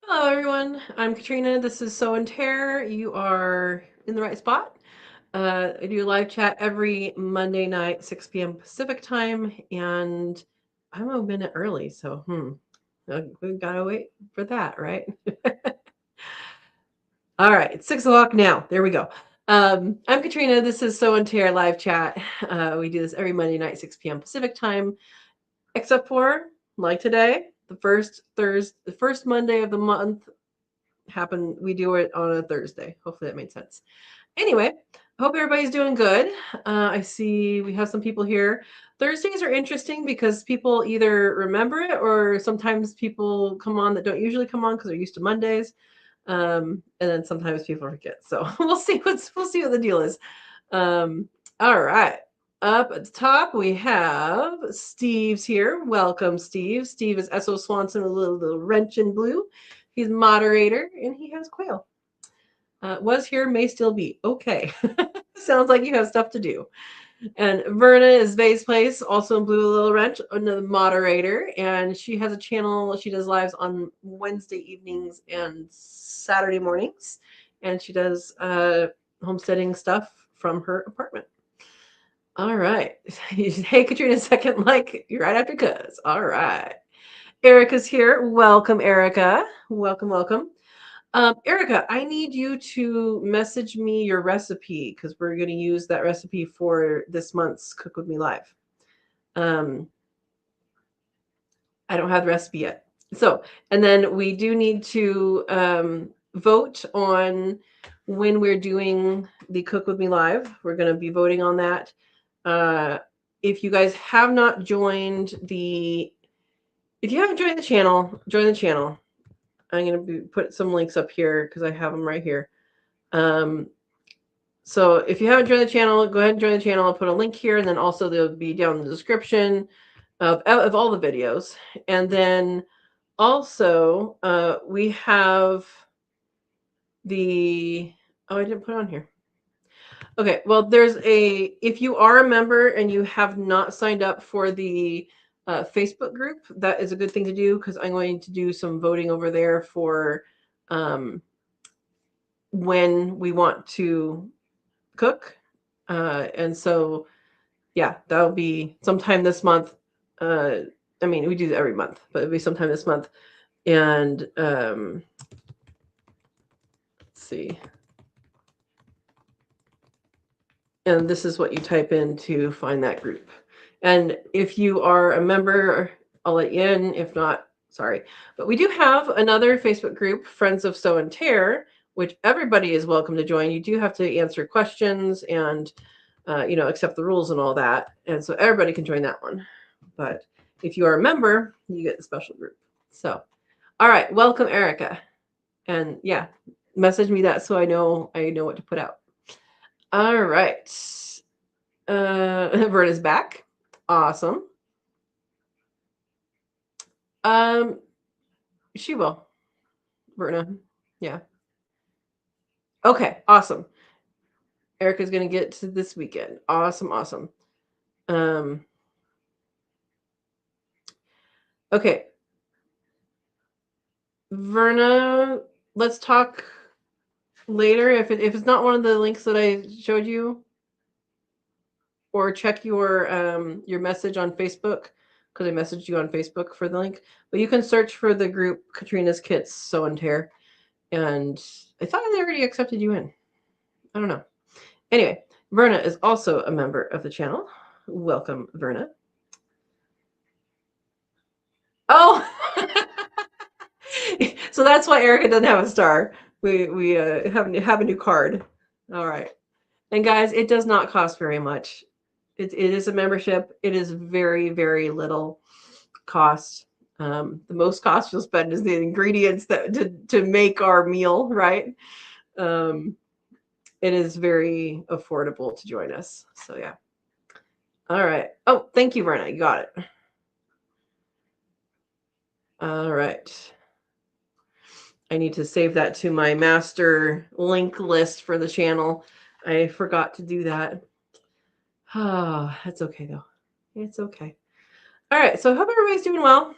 Hello, everyone. I'm Katrina. This is Sow and Tare. You are in the right spot. I do a live chat every Monday night, 6 p.m. Pacific time, and I'm a minute early, so we gotta wait for that, right? All right, it's 6 o'clock now. There we go. I'm Katrina. This is Sow and Tare live chat. We do this every Monday night, 6 p.m. Pacific time, except for like today, the first Monday of the month we do it on a Thursday. Hopefully that made sense. Anyway, I hope everybody's doing good. I see we have some people here. Thursdays are interesting because people either remember it or sometimes people come on that don't usually come on because they're used to Mondays. And then sometimes people forget. So we'll see what the deal is. All right. Up at the top, we have Steve's here. Welcome, Steve. Steve is S.O. Swanson, a little wrench in blue. He's moderator, and he has quail. Was here, may still be. Okay. Sounds like you have stuff to do. And Verna is Vay's Place, also in Blue Little Wrench, another moderator. And she has a channel. She does lives on Wednesday evenings and Saturday mornings. And she does homesteading stuff from her apartment. All right. Hey, Katrina, second like you're right after cuz. All right. Erica's here. Welcome, Erica. Welcome. Erica, I need you to message me your recipe because we're going to use that recipe for this month's Cook With Me Live. Um, I don't have the recipe yet. So, and then we do need to vote on when we're doing the Cook With Me Live. We're going to be voting on that. If you guys have not joined if you haven't joined the channel, join the channel. I'm going to put some links up here because I have them right here. So if you haven't joined the channel, go ahead and join the channel. I'll put a link here, and then also they'll be down in the description of all the videos. And then also we have I didn't put it on here. Okay, well, if you are a member and you have not signed up for the Facebook group, that is a good thing to do because I'm going to do some voting over there for when we want to cook. And so, yeah, that'll be sometime this month. I mean, we do it every month, but it'll be sometime this month. And let's see. And this is what you type in to find that group. And if you are a member, I'll let you in. If not, sorry. But we do have another Facebook group, Friends of Sow and Tare, which everybody is welcome to join. You do have to answer questions and accept the rules and all that. And so everybody can join that one. But if you are a member, you get the special group. So, all right, welcome, Erica. And yeah, message me that so I know what to put out. All right. Verna's back. Awesome. She will. Verna. Yeah. Okay, awesome. Erica's gonna get to this weekend. Awesome. Um okay. Verna, let's talk later if it's not one of the links that I showed you, or check your message on Facebook because I messaged you on Facebook for the link. But you can search for the group Katrina's Kits Sow and Tare, and I thought they already accepted you in. I don't know. Anyway, Verna is also a member of the channel. Welcome, Verna. Oh, so that's why Erica doesn't have a star. We have a new card. All right. And guys, it does not cost very much. It is a membership. It is very, very little cost. The most cost you'll spend is the ingredients to make our meal, right? It is very affordable to join us. So yeah. All right. Oh, thank you, Verna. You got it. All right. I need to save that to my master link list for the channel. I forgot to do that. Oh, that's okay though. It's okay. All right. So I hope everybody's doing well.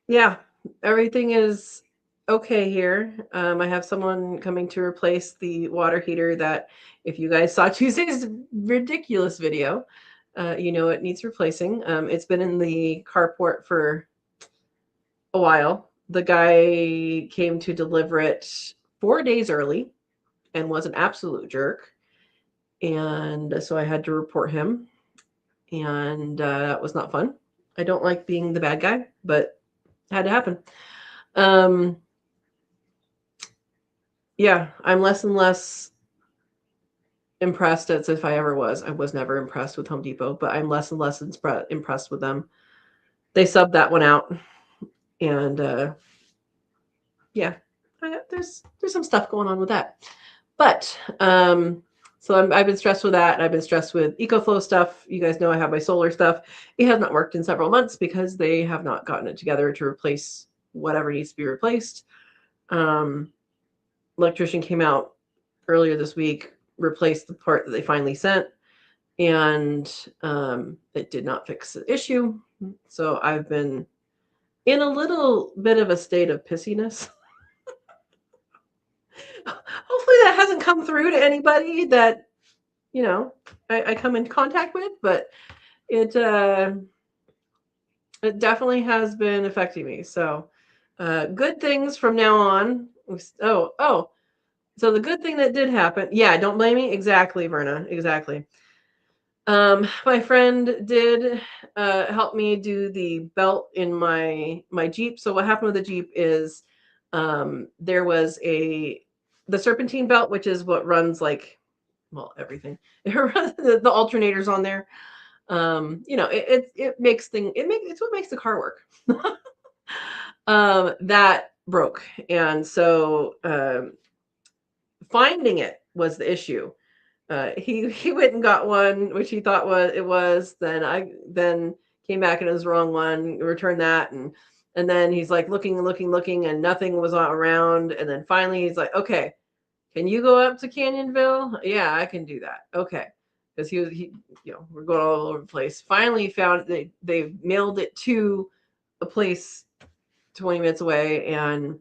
Yeah, everything is okay here. I have someone coming to replace the water heater that, if you guys saw Tuesday's ridiculous video, you know it needs replacing. It's been in the carport for a while. The guy came to deliver it 4 days early and was an absolute jerk. And so I had to report him, and that was not fun. I don't like being the bad guy, but it had to happen. Um, yeah, I'm less and less impressed as if I ever was. I was never impressed with Home Depot, but I'm less and less impressed with them. They subbed that one out, and yeah, there's some stuff going on with that. But so I've been stressed with that. I've been stressed with EcoFlow stuff. You guys know I have my solar stuff. It has not worked in several months because they have not gotten it together to replace whatever needs to be replaced. Um, Electrician came out earlier this week, replaced the part that they finally sent, and it did not fix the issue. So I've been in a little bit of a state of pissiness. Hopefully that hasn't come through to anybody that, you know, I come in contact with, but it it definitely has been affecting me. So good things from now on. Oh, so the good thing that did happen, yeah, don't blame me. Exactly, Verna. Exactly. My friend did help me do the belt in my Jeep. So what happened with the Jeep is there was the serpentine belt, which is what runs like, well, everything. It runs the alternators on there. You know, it makes it's what makes the car work. That broke, and so finding it was the issue. He went and got one, which he thought it was. Then came back and it was the wrong one. Returned that, and then he's like looking, and nothing was around. And then finally he's like, okay, can you go up to Canyonville? Yeah, I can do that. Okay, because we're going all over the place. Finally found they mailed it to a place 20 minutes away, and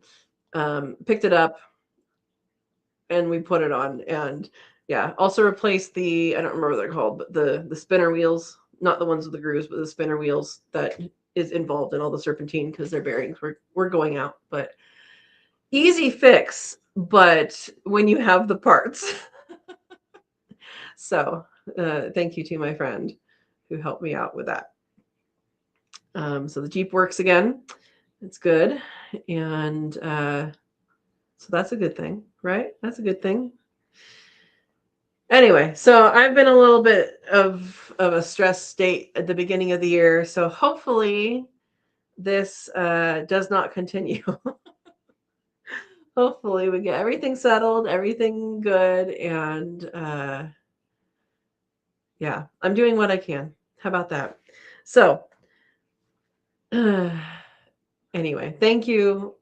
picked it up, and we put it on. And yeah, also replaced I don't remember what they're called, but the spinner wheels, not the ones with the grooves, but the spinner wheels that is involved in all the serpentine because their bearings were going out. But easy fix, but when you have the parts. So thank you to my friend who helped me out with that. So the Jeep works again. It's good. And so that's a good thing, right? That's a good thing. Anyway, so I've been a little bit of a stress state at the beginning of the year. So hopefully this does not continue. Hopefully we get everything settled, everything good, and yeah, I'm doing what I can. How about that? So anyway, thank you,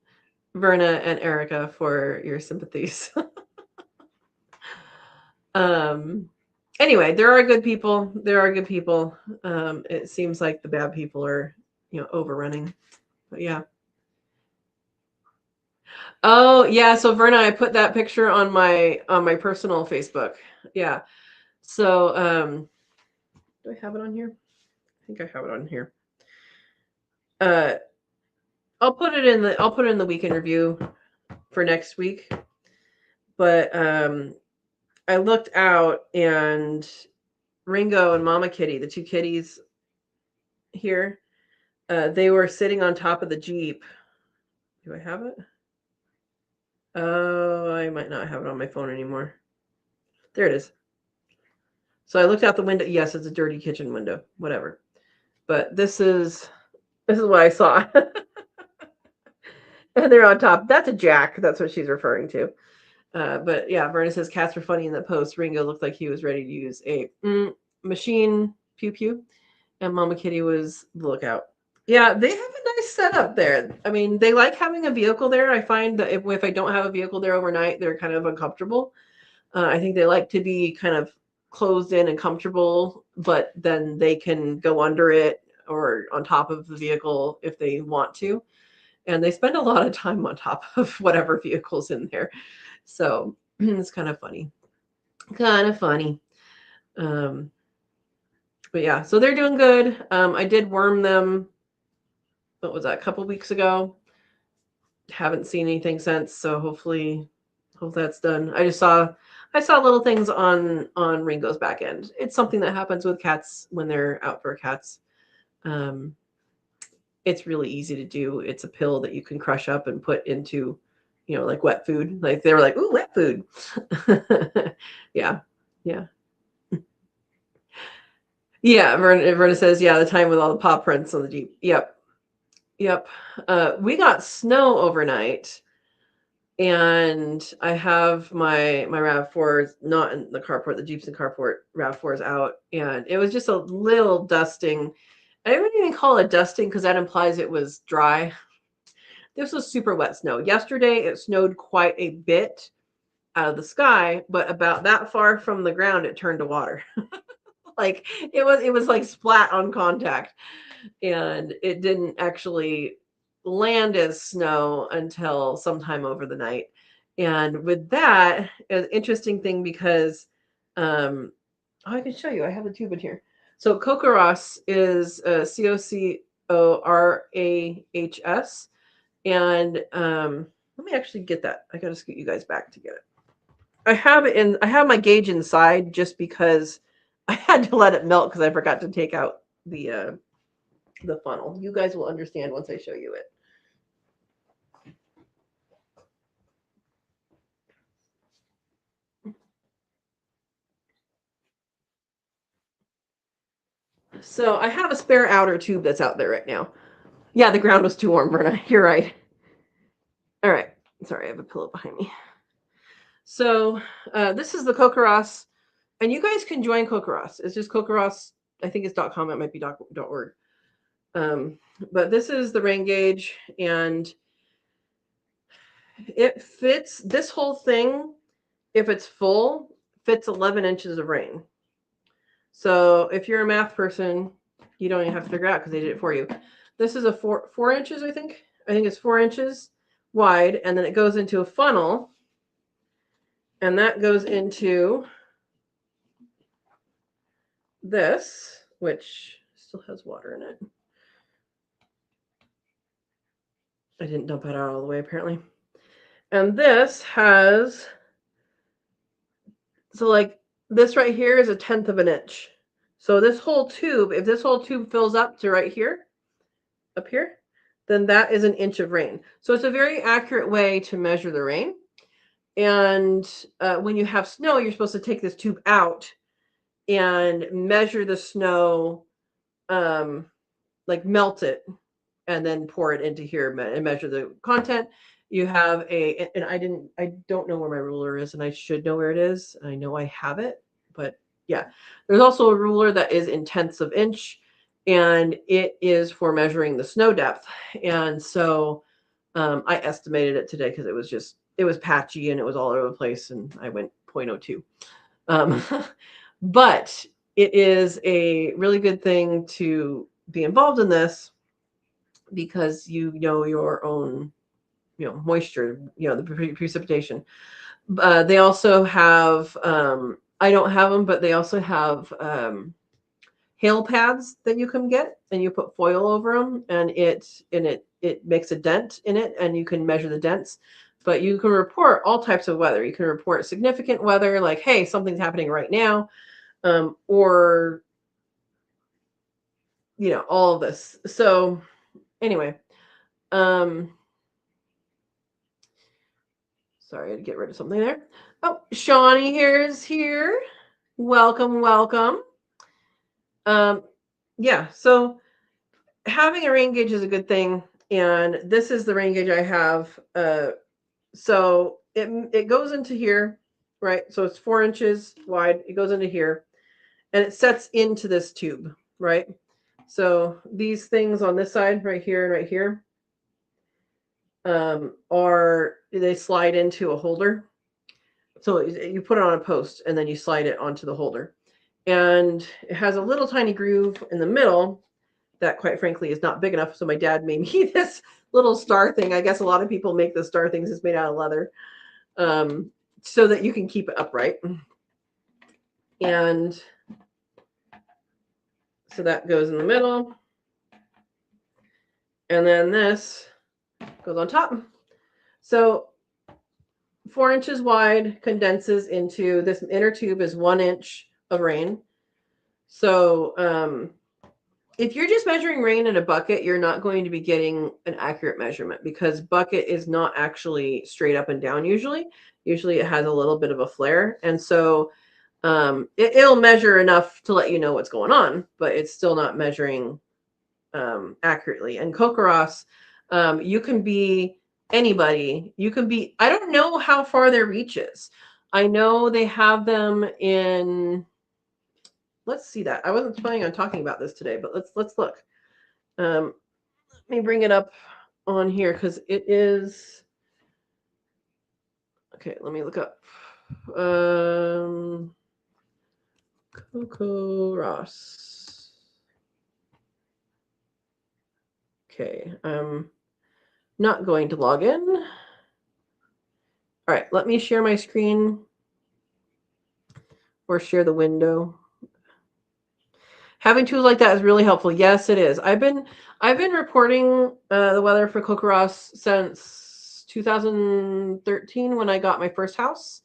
Verna and Erica, for your sympathies. um anyway, there are good people. It seems like the bad people are, overrunning. But yeah. Oh yeah, so Verna, I put that picture on my personal Facebook. Yeah. So do I have it on here? I think I have it on here. uh I'll put it in the weekend review for next week. But I looked out, and Ringo and Mama Kitty, the two kitties here, they were sitting on top of the Jeep. Do I have it? Oh, I might not have it on my phone anymore. There it is. So I looked out the window. Yes, it's a dirty kitchen window. Whatever. But this is what I saw. And they're on top. That's a jack. That's what she's referring to. But yeah, Verna says cats were funny in the post. Ringo looked like he was ready to use a machine pew pew, and Mama Kitty was the lookout. Yeah, they have a nice setup there. I mean, they like having a vehicle there. I find that if I don't have a vehicle there overnight, they're kind of uncomfortable. I think they like to be kind of closed in and comfortable, but then they can go under it or on top of the vehicle if they want to. and they spend a lot of time on top of whatever vehicle's in there. So it's kind of funny. Kind of funny. But yeah, so they're doing good. I did worm them. What was that? A couple weeks ago. Haven't seen anything since. So hope that's done. I saw little things on Ringo's back end. It's something that happens with cats when they're outdoor cats. It's really easy to do. It's a pill that you can crush up and put into, like wet food. Like they were like, "Ooh, wet food." Yeah, yeah. Yeah, Verna says, yeah, the time with all the paw prints on the Jeep. Yep. Yep. We got snow overnight, and I have my RAV4s not in the carport, the Jeep's in carport, RAV4s out, and it was just a little dusting. I wouldn't even call it dusting because that implies it was dry. This was super wet snow. Yesterday, it snowed quite a bit out of the sky, but about that far from the ground, it turned to water. Like it was like splat on contact, and it didn't actually land as snow until sometime over the night. And with that, an interesting thing because I can show you. I have the tube in here. So Cocorahs is Cocorahs, and let me actually get that. I gotta scoot you guys back to get it. I have my gauge inside just because I had to let it melt because I forgot to take out the funnel. You guys will understand once I show you it. So I have a spare outer tube that's out there right now. Yeah, the ground was too warm, Verna. You're right. All right. Sorry, I have a pillow behind me. So this is the Cocorahs, and you guys can join Cocorahs. It's just Cocorahs. I think it's .com. It might be .org. But this is the rain gauge, and it fits this whole thing. If it's full, fits 11 inches of rain. So if you're a math person, you don't even have to figure it out because they did it for you. This is a four inches, I think. I think it's 4 inches wide, and then it goes into a funnel, and that goes into this, which still has water in it. I didn't dump it out all the way, apparently. And this has, so like this right here is 1/10 of an inch. So this whole tube, if this whole tube fills up to right here, up here, then that is 1 inch of rain. So it's a very accurate way to measure the rain. And when you have snow, you're supposed to take this tube out and measure the snow, like melt it, and then pour it into here and measure the content. You have and I don't know where my ruler is, and I should know where it is. I know I have it, but yeah, there's also a ruler that is in tenths of inch, and it is for measuring the snow depth. And so I estimated it today because it was patchy and it was all over the place, and I went 0.02. But it is a really good thing to be involved in this because you know your own, moisture, the precipitation. They also have, I don't have them, but they also have hail pads that you can get, and you put foil over them, and it makes a dent in it, and you can measure the dents. But you can report all types of weather. You can report significant weather, like, hey, something's happening right now, or all of this. So anyway, sorry, I had to get rid of something there. Oh, Shawnee here is here. Welcome, welcome. Yeah, so having a rain gauge is a good thing, and this is the rain gauge I have. So it goes into here, right? So it's 4 inches wide. It goes into here, and it sets into this tube, right? So these things on this side, right here and right here, they slide into a holder. So you put it on a post, and then you slide it onto the holder, and it has a little tiny groove in the middle that quite frankly is not big enough. So my dad made me this little star thing. I guess a lot of people make the star things. It's made out of leather, so that you can keep it upright. And so that goes in the middle. And then this goes on top. So 4 inches wide condenses into this inner tube is 1 inch of rain. So if you're just measuring rain in a bucket, you're not going to be getting an accurate measurement because bucket is not actually straight up and down usually. Usually it has a little bit of a flare. And so it'll measure enough to let you know what's going on, but it's still not measuring accurately. And Kokoros, you can be anybody. You can be, I don't know how far their reach is. I know they have them in, let's see that. I wasn't planning on talking about this today, but let's look. Let me bring it up on here because it is, okay, let me look up. Kokoros. Okay, I'm not going to log in. All right, let me share my screen or share the window. Having tools like that is really helpful. Yes, it is. I've been reporting the weather for Kokoros since 2013 when I got my first house,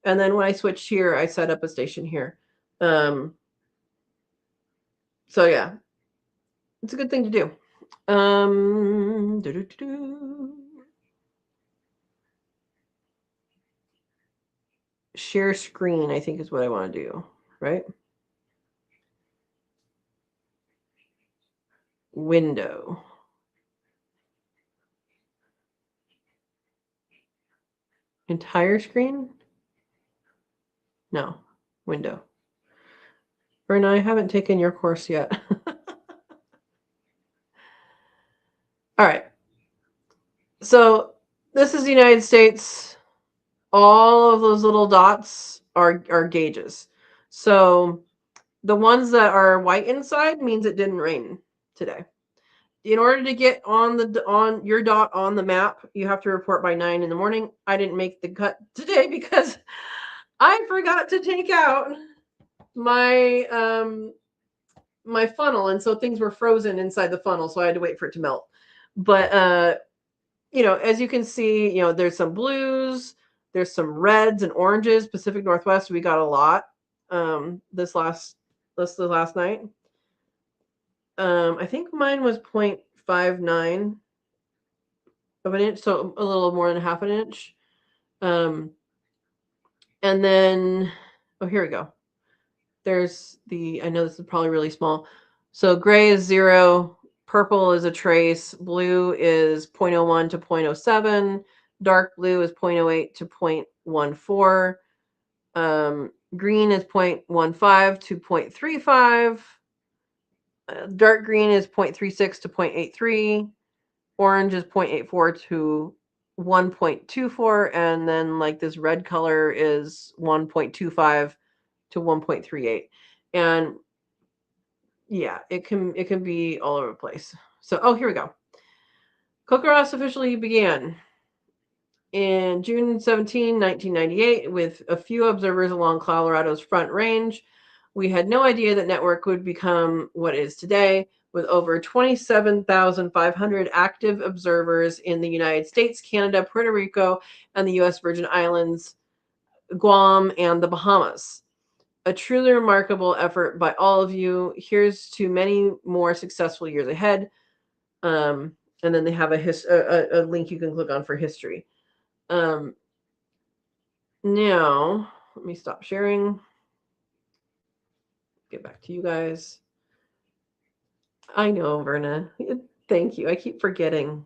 and then when I switched here, I set up a station here. So yeah, it's a good thing to do. Share screen, I think is what I want to do, right? Window. Entire screen? No, window. Verna, I haven't taken your course yet. All right. So this is the United States. All of those little dots are gauges. So the ones that are white inside means it didn't rain today. In order to get on your dot on the map, you have to report by 9 in the morning. I didn't make the cut today because I forgot to take out my my funnel, and so things were frozen inside the funnel, so I had to wait for it to melt. But you know, as you can see, you know, there's some blues, there's some reds and oranges. Pacific Northwest, we got a lot this last night. I think mine was 0.59 of an inch, so a little more than half an inch. And then, oh, here we go. There's the, I know this is probably really small. So gray is 0, purple is a trace, blue is 0.01 to 0.07, dark blue is 0.08 to 0.14, green is 0.15 to 0.35, dark green is 0.36 to 0.83, orange is 0.84 to 1.24, and then like this red color is 1.25 to 1.38. And yeah, it can be all over the place. So, oh, here we go. Kokoros officially began in June 17, 1998, with a few observers along Colorado's Front Range. We had no idea that network would become what it is today, with over 27,500 active observers in the United States, Canada, Puerto Rico, and the U.S. Virgin Islands, Guam, and the Bahamas. A truly remarkable effort by all of you. Here's to many more successful years ahead. And then they have a link you can click on for history. Now, let me stop sharing. Get back to you guys. I know, Verna. Thank you. I keep forgetting.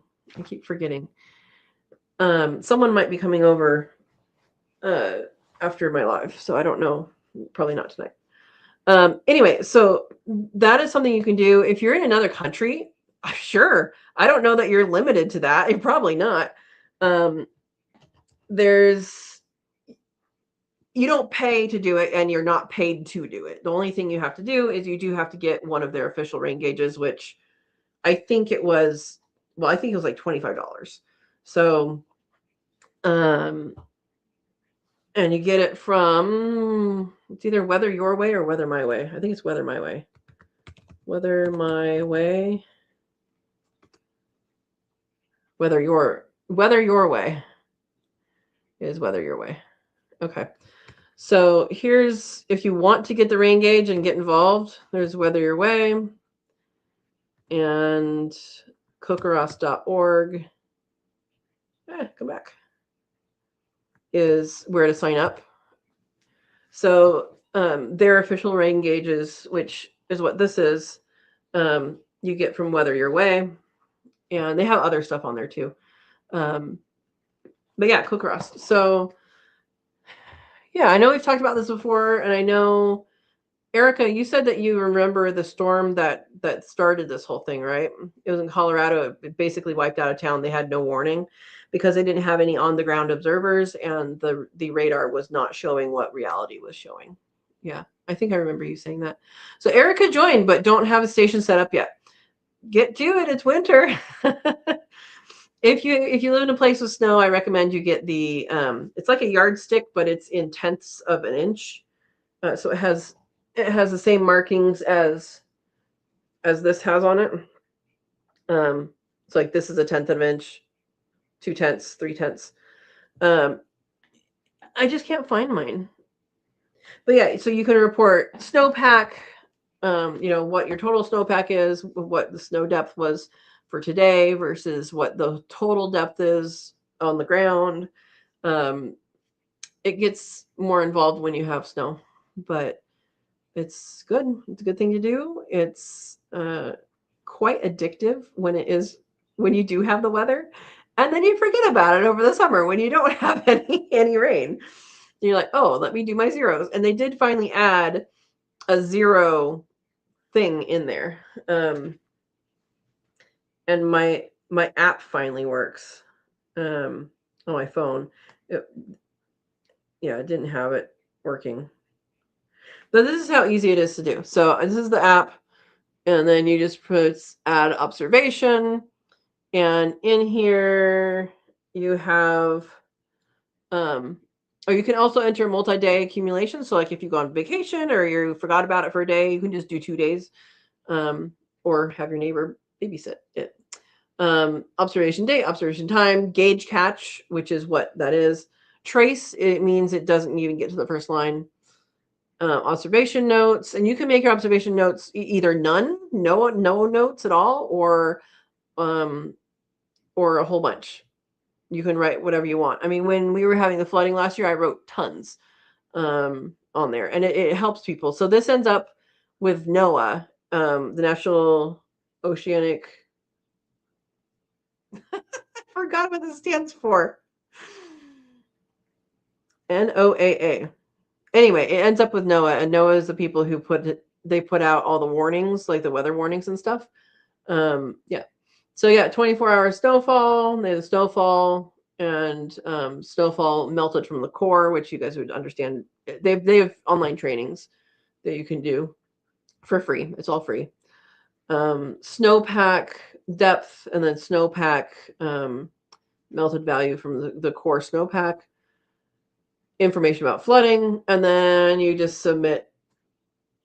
Someone might be coming over after my live, so I don't know. Probably not tonight. Anyway, so that is something you can do if you're in another country. Sure. I don't know that you're limited to that. You're probably not. You don't pay to do it, and you're not paid to do it. The only thing you have to do is you do have to get one of their official rain gauges, which I think it was like $25. So, and you get it from, it's either Weather Your Way or Weather My Way. I think it's Weather My Way. Weather My Way. Weather Your Way is Weather Your Way. Okay. So here's, if you want to get the rain gauge and get involved, there's Weather Your Way and kokoros.org. Come back. Is where to sign up. So their official rain gauges, which is what this is, you get from Weather Your Way. And they have other stuff on there too. But yeah, kokoros. So yeah, I know we've talked about this before, and I know, Erica, you said that you remember the storm that started this whole thing, right? It was in Colorado. It basically wiped out a town. They had no warning because they didn't have any on-the-ground observers, and the radar was not showing what reality was showing. Yeah, I think I remember you saying that. So Erica joined, but don't have a station set up yet. Get to it. It's winter. If you live in a place with snow, I recommend you get the it's like a yardstick, but it's in tenths of an inch. So it has the same markings as this has on it. It's like this is a tenth of an inch, 2/10, 3/10. I just can't find mine. But yeah, so you can report snowpack, what your total snowpack is, what the snow depth was for today versus what the total depth is on the ground. It gets more involved when you have snow, but it's good. It's a good thing to do. It's quite addictive when you do have the weather, and then you forget about it over the summer when you don't have any rain. You're like, oh, let me do my zeros. And they did finally add a zero thing in there. And my app finally works on my phone. It didn't have it working. But this is how easy it is to do. So this is the app, and then you just add observation, and in here you have or you can also enter multi-day accumulation. So like if you go on vacation or you forgot about it for a day, you can just do 2 days, or have your neighbor babysit it. Observation date, observation time, gauge catch, which is what that is. Trace, it means it doesn't even get to the first line. Observation notes, and you can make your observation notes either no notes at all, or a whole bunch. You can write whatever you want. I mean, when we were having the flooding last year, I wrote tons on there, and it helps people. So this ends up with NOAA, the National Oceanic. I forgot what this stands for. NOAA. Anyway, it ends up with NOAA, and NOAA is the people who put out all the warnings, like the weather warnings and stuff. Yeah. So yeah, 24-hour snowfall. They have the snowfall, and snowfall melted from the core, which you guys would understand. They have online trainings that you can do for free. It's all free. Snowpack depth, and then snowpack melted value from the core snowpack. Information about flooding, and then you just submit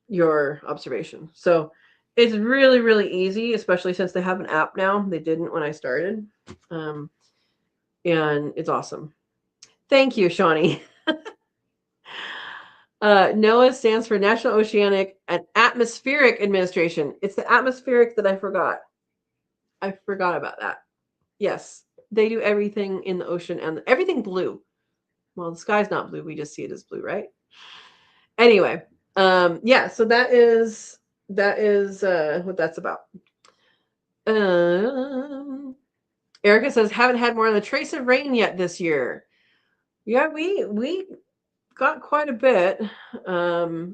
your observation. So it's really, really easy, especially since they have an app now. They didn't when I started. And it's awesome. Thank you, Shawnee. NOAA stands for National Oceanic and Atmospheric Administration. It's the atmospheric that I forgot. I forgot about that. Yes, they do everything in the ocean and everything blue. Well, the sky's not blue. We just see it as blue, right? Anyway, yeah, so that is what that's about. Erica says, haven't had more than a trace of rain yet this year. Yeah, we got quite a bit. And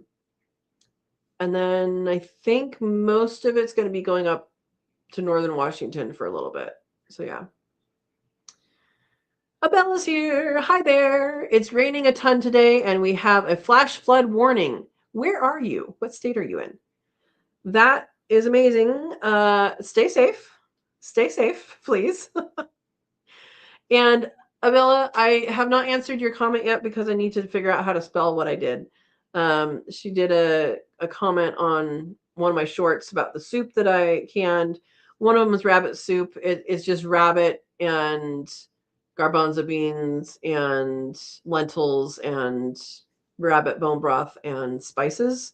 then I think most of it's going to be going up to northern Washington for a little bit. So yeah. Abella's here. Hi there. It's raining a ton today, and we have a flash flood warning. Where are you? What state are you in? That is amazing. Stay safe, please. And Abella, I have not answered your comment yet because I need to figure out how to spell what I did. She did a comment on one of my shorts about the soup that I canned. One of them is rabbit soup. It's just rabbit and garbanzo beans and lentils and rabbit bone broth and spices,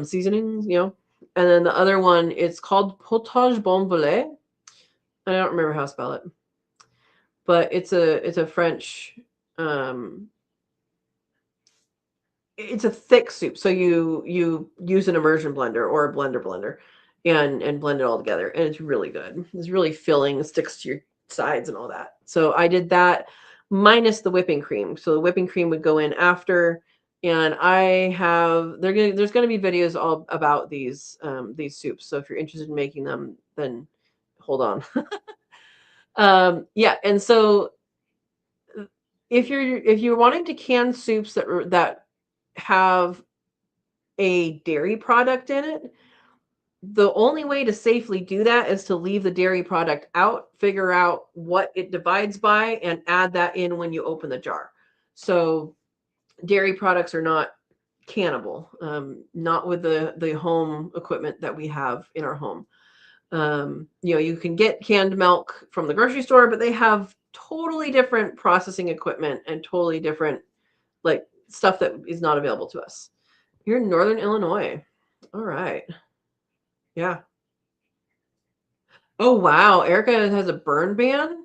seasonings, And then the other one, it's called potage bon volet. I don't remember how to spell it, but it's a French. Um, it's a thick soup, so you use an immersion blender or a blender and blend it all together, and it's really good. It's really filling, sticks to your sides and all that. So I did that minus the whipping cream. So the whipping cream would go in after, and there's gonna be videos all about these soups. So if you're interested in making them, then hold on. Yeah, and so if you're wanting to can soups that have a dairy product in it, the only way to safely do that is to leave the dairy product out, figure out what it divides by, and add that in when you open the jar. So dairy products are not cannibal, not with the home equipment that we have in our home. You can get canned milk from the grocery store, but they have totally different processing equipment and totally different like stuff that is not available to us. You're in Northern Illinois. All right. Yeah. Oh wow, Erica has a burn ban.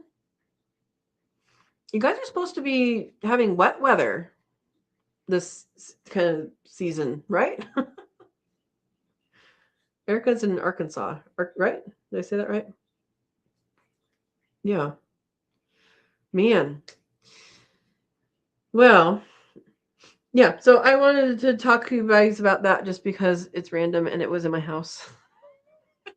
You guys are supposed to be having wet weather this kind of season, right? Erica's in Arkansas, right? Did I say that right? Yeah. Man. Well, yeah. So I wanted to talk to you guys about that just because it's random and it was in my house.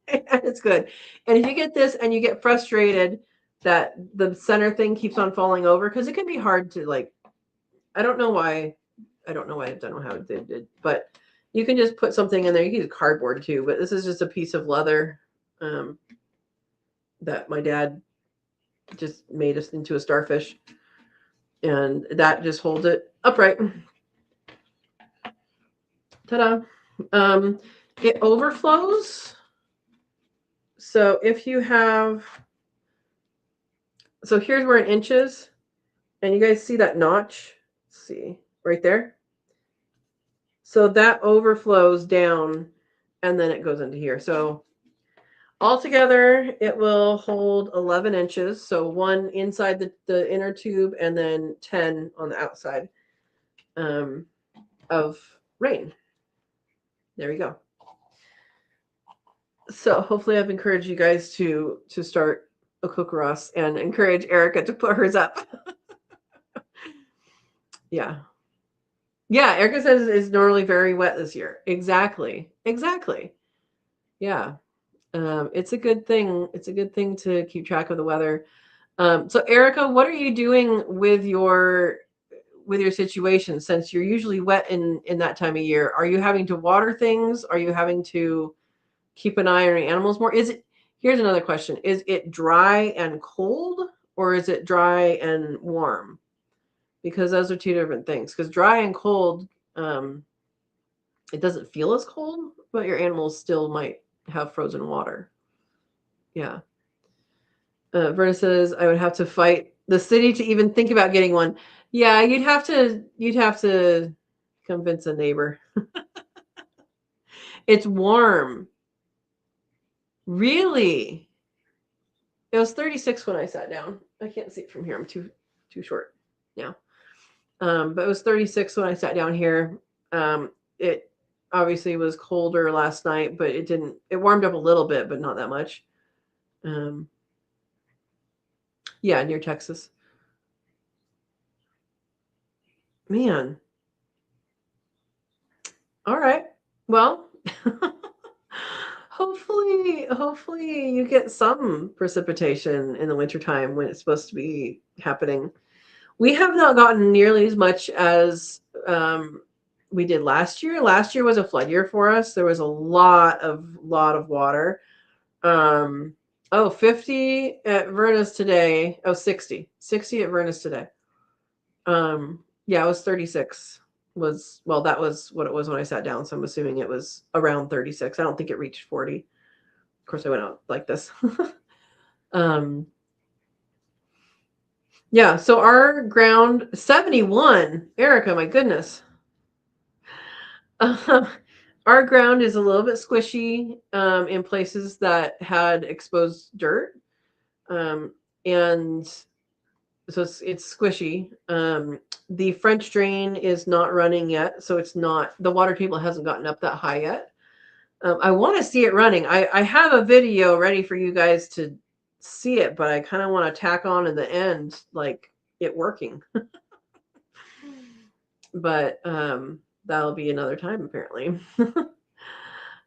And it's good. And if you get this and you get frustrated that the center thing keeps on falling over, because it can be hard to like, I don't know why. I don't know how it did, but you can just put something in there. You can use cardboard too, but this is just a piece of leather that my dad just made us into a starfish, and that just holds it upright. Ta-da! It overflows. So if you have, so here's where an inch is, and you guys see that notch? Let's see right there. So that overflows down, and then it goes into here. So altogether, it will hold 11 inches. So one inside the inner tube and then 10 on the outside of rain. There we go. So hopefully I've encouraged you guys to start a cook Ross and encourage Erica to put hers up. Yeah. Yeah, Erica says it's normally very wet this year. Exactly. Yeah. It's a good thing. It's a good thing to keep track of the weather. So Erica, what are you doing with your situation since you're usually wet in that time of year? Are you having to water things? Are you having to keep an eye on your animals more? Here's another question. Is it dry and cold or is it dry and warm? Because those are two different things. Because dry and cold, it doesn't feel as cold, but your animals still might have frozen water. Yeah. Verna says I would have to fight the city to even think about getting one. Yeah, you'd have to convince a neighbor. It's warm. Really? It was 36 when I sat down. I can't see it from here. I'm too short now. But it was 36 when I sat down here. It obviously was colder last night, but it warmed up a little bit, but not that much. Yeah, near Texas. Man. All right. Well, hopefully you get some precipitation in the wintertime when it's supposed to be happening. We have not gotten nearly as much as we did last year. Last year was a flood year for us. There was a lot of water. 50 at Vernus today. 60 at Vernus today. Yeah, it was 36. That was what it was when I sat down. So I'm assuming it was around 36. I don't think it reached 40. Of course, I went out like this. Yeah, so our ground 71. Erica, my goodness. Our ground is a little bit squishy in places that had exposed dirt. And so it's squishy. The French drain is not running yet, so it's not, the water table hasn't gotten up that high yet. I want to see it running. I have a video ready for you guys to see it, but I kind of want to tack on in the end, like it working. But that'll be another time apparently.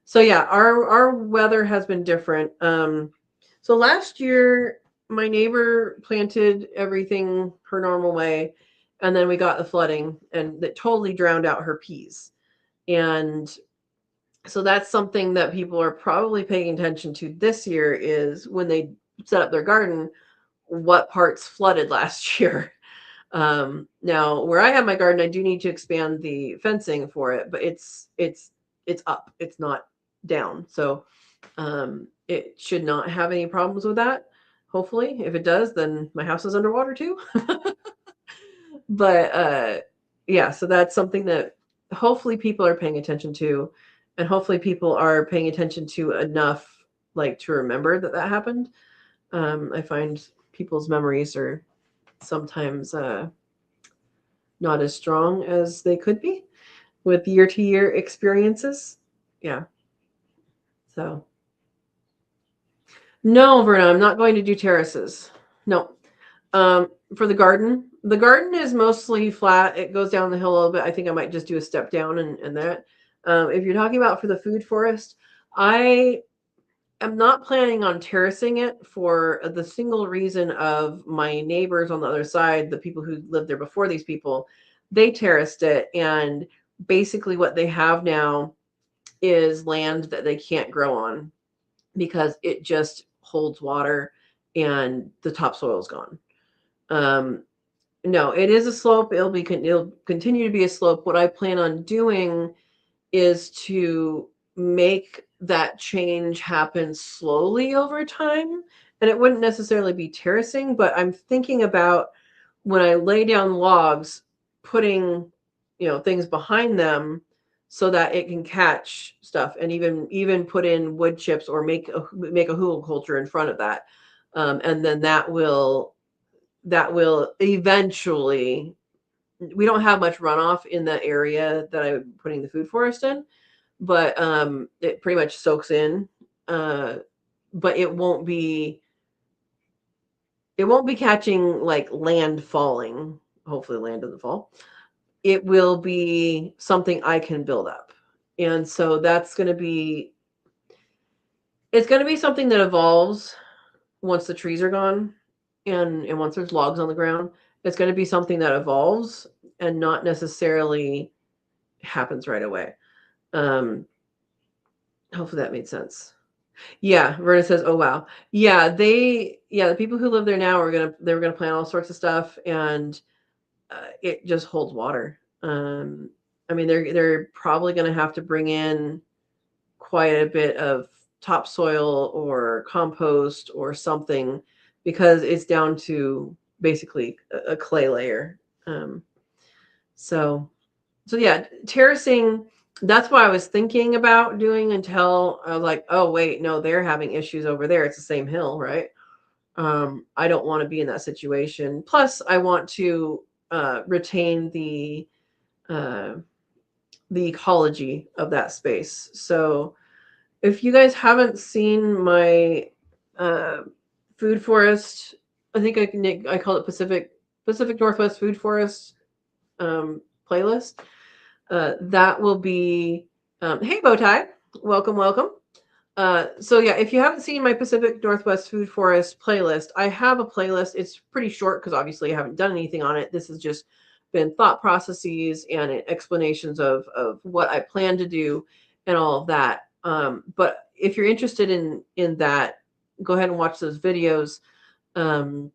So yeah, our weather has been different. So last year my neighbor planted everything her normal way, and then we got the flooding, and that totally drowned out her peas. And so that's something that people are probably paying attention to this year, is when they set up their garden, what parts flooded last year. Now where I have my garden, I do need to expand the fencing for it, but it's up, it's not down. So it should not have any problems with that. Hopefully, if it does, then my house is underwater too. But yeah, so that's something that hopefully people are paying attention to, and hopefully people are paying attention to enough, like, to remember that that happened. I find people's memories are sometimes not as strong as they could be with year-to-year experiences. Yeah. So no, Verna, I'm not going to do terraces. No. For the garden is mostly flat. It goes down the hill a little bit. I think I might just do a step down and that. If you're talking about for the food forest, I am not planning on terracing it for the single reason of my neighbors on the other side, the people who lived there before these people, they terraced it. And basically what they have now is land that they can't grow on because it just holds water and the topsoil is gone. No, it is a slope. It'll continue to be a slope. What I plan on doing is to make that change happen slowly over time. And it wouldn't necessarily be terracing, but I'm thinking about when I lay down logs, putting, things behind them so that it can catch stuff, and even put in wood chips or make a hugelkultur in front of that. And then that will eventually, we don't have much runoff in the area that I'm putting the food forest in, but it pretty much soaks in. But it won't be catching like land falling. Hopefully land doesn't fall. It will be something I can build up. And so it's going to be something that evolves once the trees are gone, and once there's logs on the ground. It's going to be something that evolves and not necessarily happens right away. Hopefully that made sense. Yeah, Verna says, "Oh wow, yeah." The people who live there now they were gonna plant all sorts of stuff, and it just holds water. I mean, they're probably gonna have to bring in quite a bit of topsoil or compost or something, because it's down to basically a clay layer. So yeah, terracing, that's what I was thinking about doing, until I was like, oh wait, no, they're having issues over there. It's the same hill, right? I don't want to be in that situation. Plus, I want to retain the ecology of that space. So if you guys haven't seen my food forest, I think I call it Pacific Northwest Food Forest playlist. That will be, hey Bowtie, welcome. So yeah, if you haven't seen my Pacific Northwest Food Forest playlist, I have a playlist. It's pretty short because obviously I haven't done anything on it. This is just been thought processes and explanations of what I plan to do and all of that. But if you're interested in that, go ahead and watch those videos. Um,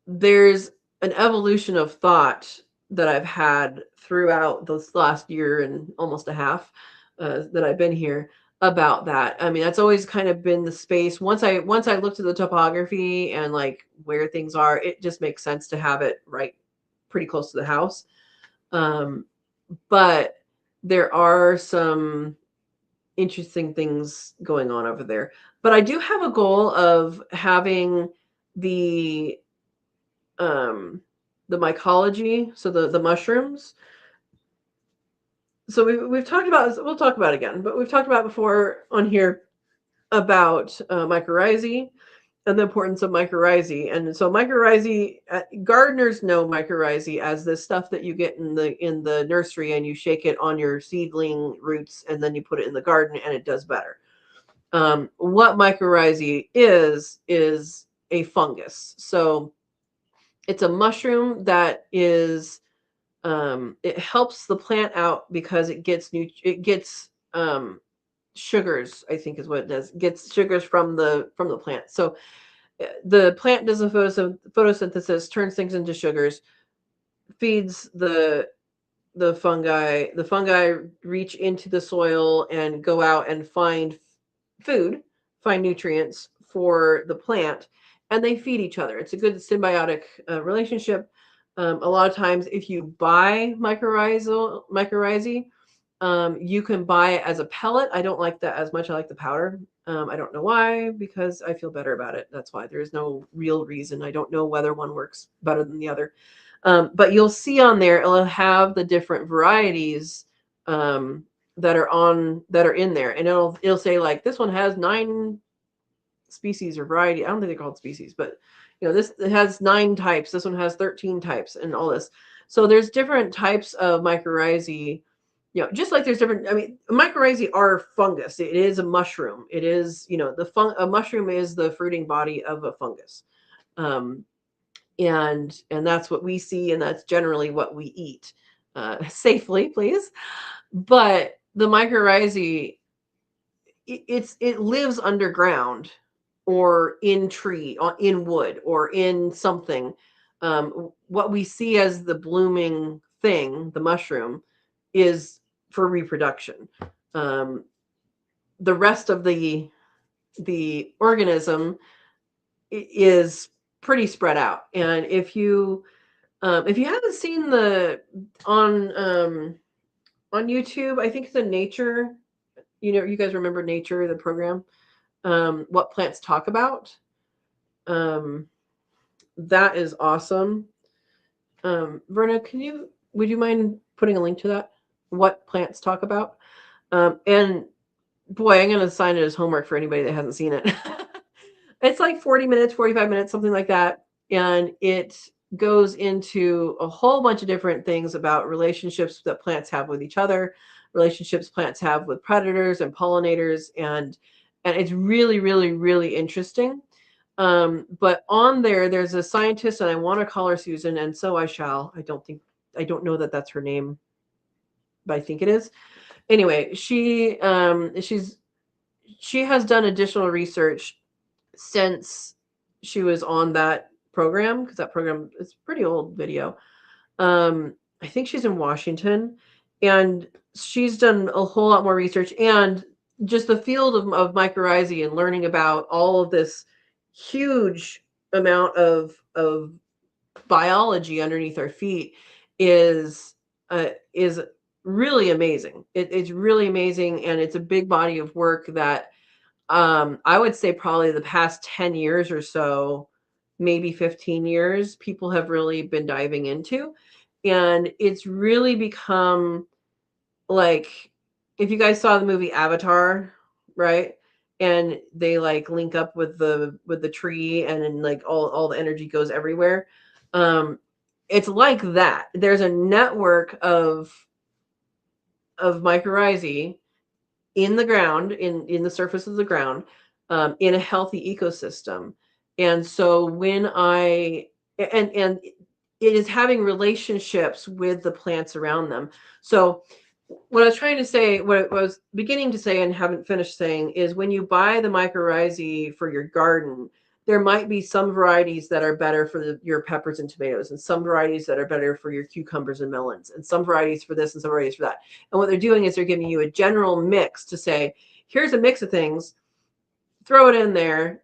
there's an evolution of thought that I've had throughout this last year and almost a half that I've been here about that. I mean, that's always kind of been the space. Once I looked at the topography and like where things are, it just makes sense to have it right pretty close to the house. Um, but there are some interesting things going on over there. But I do have a goal of having the um the mycology, so the mushrooms. So we've talked about this, we'll talk about it again, but we've talked about before on here about mycorrhizae and the importance of mycorrhizae. And so mycorrhizae, gardeners know mycorrhizae as the stuff that you get in the nursery, and you shake it on your seedling roots and then you put it in the garden and it does better. What mycorrhizae is a fungus. So it's a mushroom that is it helps the plant out because it gets sugars, I think is what it does. It gets sugars from the plant. So the plant does a photosynthesis, turns things into sugars, feeds the fungi. The fungi reach into the soil and go out and find food, find nutrients for the plant, and they feed each other. It's a good symbiotic relationship. A lot of times, if you buy mycorrhizae, you can buy it as a pellet. I don't like that as much. I like the powder. I don't know why, because I feel better about it. That's why. There's no real reason. I don't know whether one works better than the other. But you'll see on there, it'll have the different varieties that are in there, and it'll say like this one has 9 species or variety. I don't think they're called species, but this it has 9 types. This one has 13 types, and all this. So there's different types of mycorrhizae. Just like there's different. I mean, mycorrhizae are fungus. It is a mushroom. It is a mushroom is the fruiting body of a fungus. Um, and that's what we see, and that's generally what we eat safely, please. But the mycorrhizae, it lives underground or in tree, or in wood, or in something. What we see as the blooming thing, the mushroom, is for reproduction. Um, the rest of the organism is pretty spread out. And if you haven't seen the on YouTube, I think the Nature, you guys remember Nature, the program, What Plants Talk About. That is awesome. Verna, would you mind putting a link to that? What Plants Talk About. And boy, I'm going to assign it as homework for anybody that hasn't seen it. It's like 40 minutes, 45 minutes, something like that. And it goes into a whole bunch of different things about relationships that plants have with each other, relationships plants have with predators and pollinators, and it's really, really, really interesting. But on there's a scientist, and I want to call her Susan, and so I shall. I don't know that that's her name, but I think it is. Anyway, she has done additional research since she was on that program, because that program is a pretty old video. I think she's in Washington, and she's done a whole lot more research, and just the field of mycorrhizae and learning about all of this huge amount of biology underneath our feet is really amazing. It's really amazing, and it's a big body of work that I would say probably the past 10 years or so, maybe 15 years, people have really been diving into. And it's really become like, if you guys saw the movie Avatar, right? And they like link up with the tree, and then like all the energy goes everywhere. It's like that. There's a network of mycorrhizae in the ground, in the surface of the ground, in a healthy ecosystem. And so when I and it is having relationships with the plants around them. So what I was trying to say, what I was beginning to say and haven't finished saying, is when you buy the mycorrhizae for your garden, there might be some varieties that are better for your peppers and tomatoes, and some varieties that are better for your cucumbers and melons, and some varieties for this and some varieties for that. And what they're doing is they're giving you a general mix to say, here's a mix of things, throw it in there.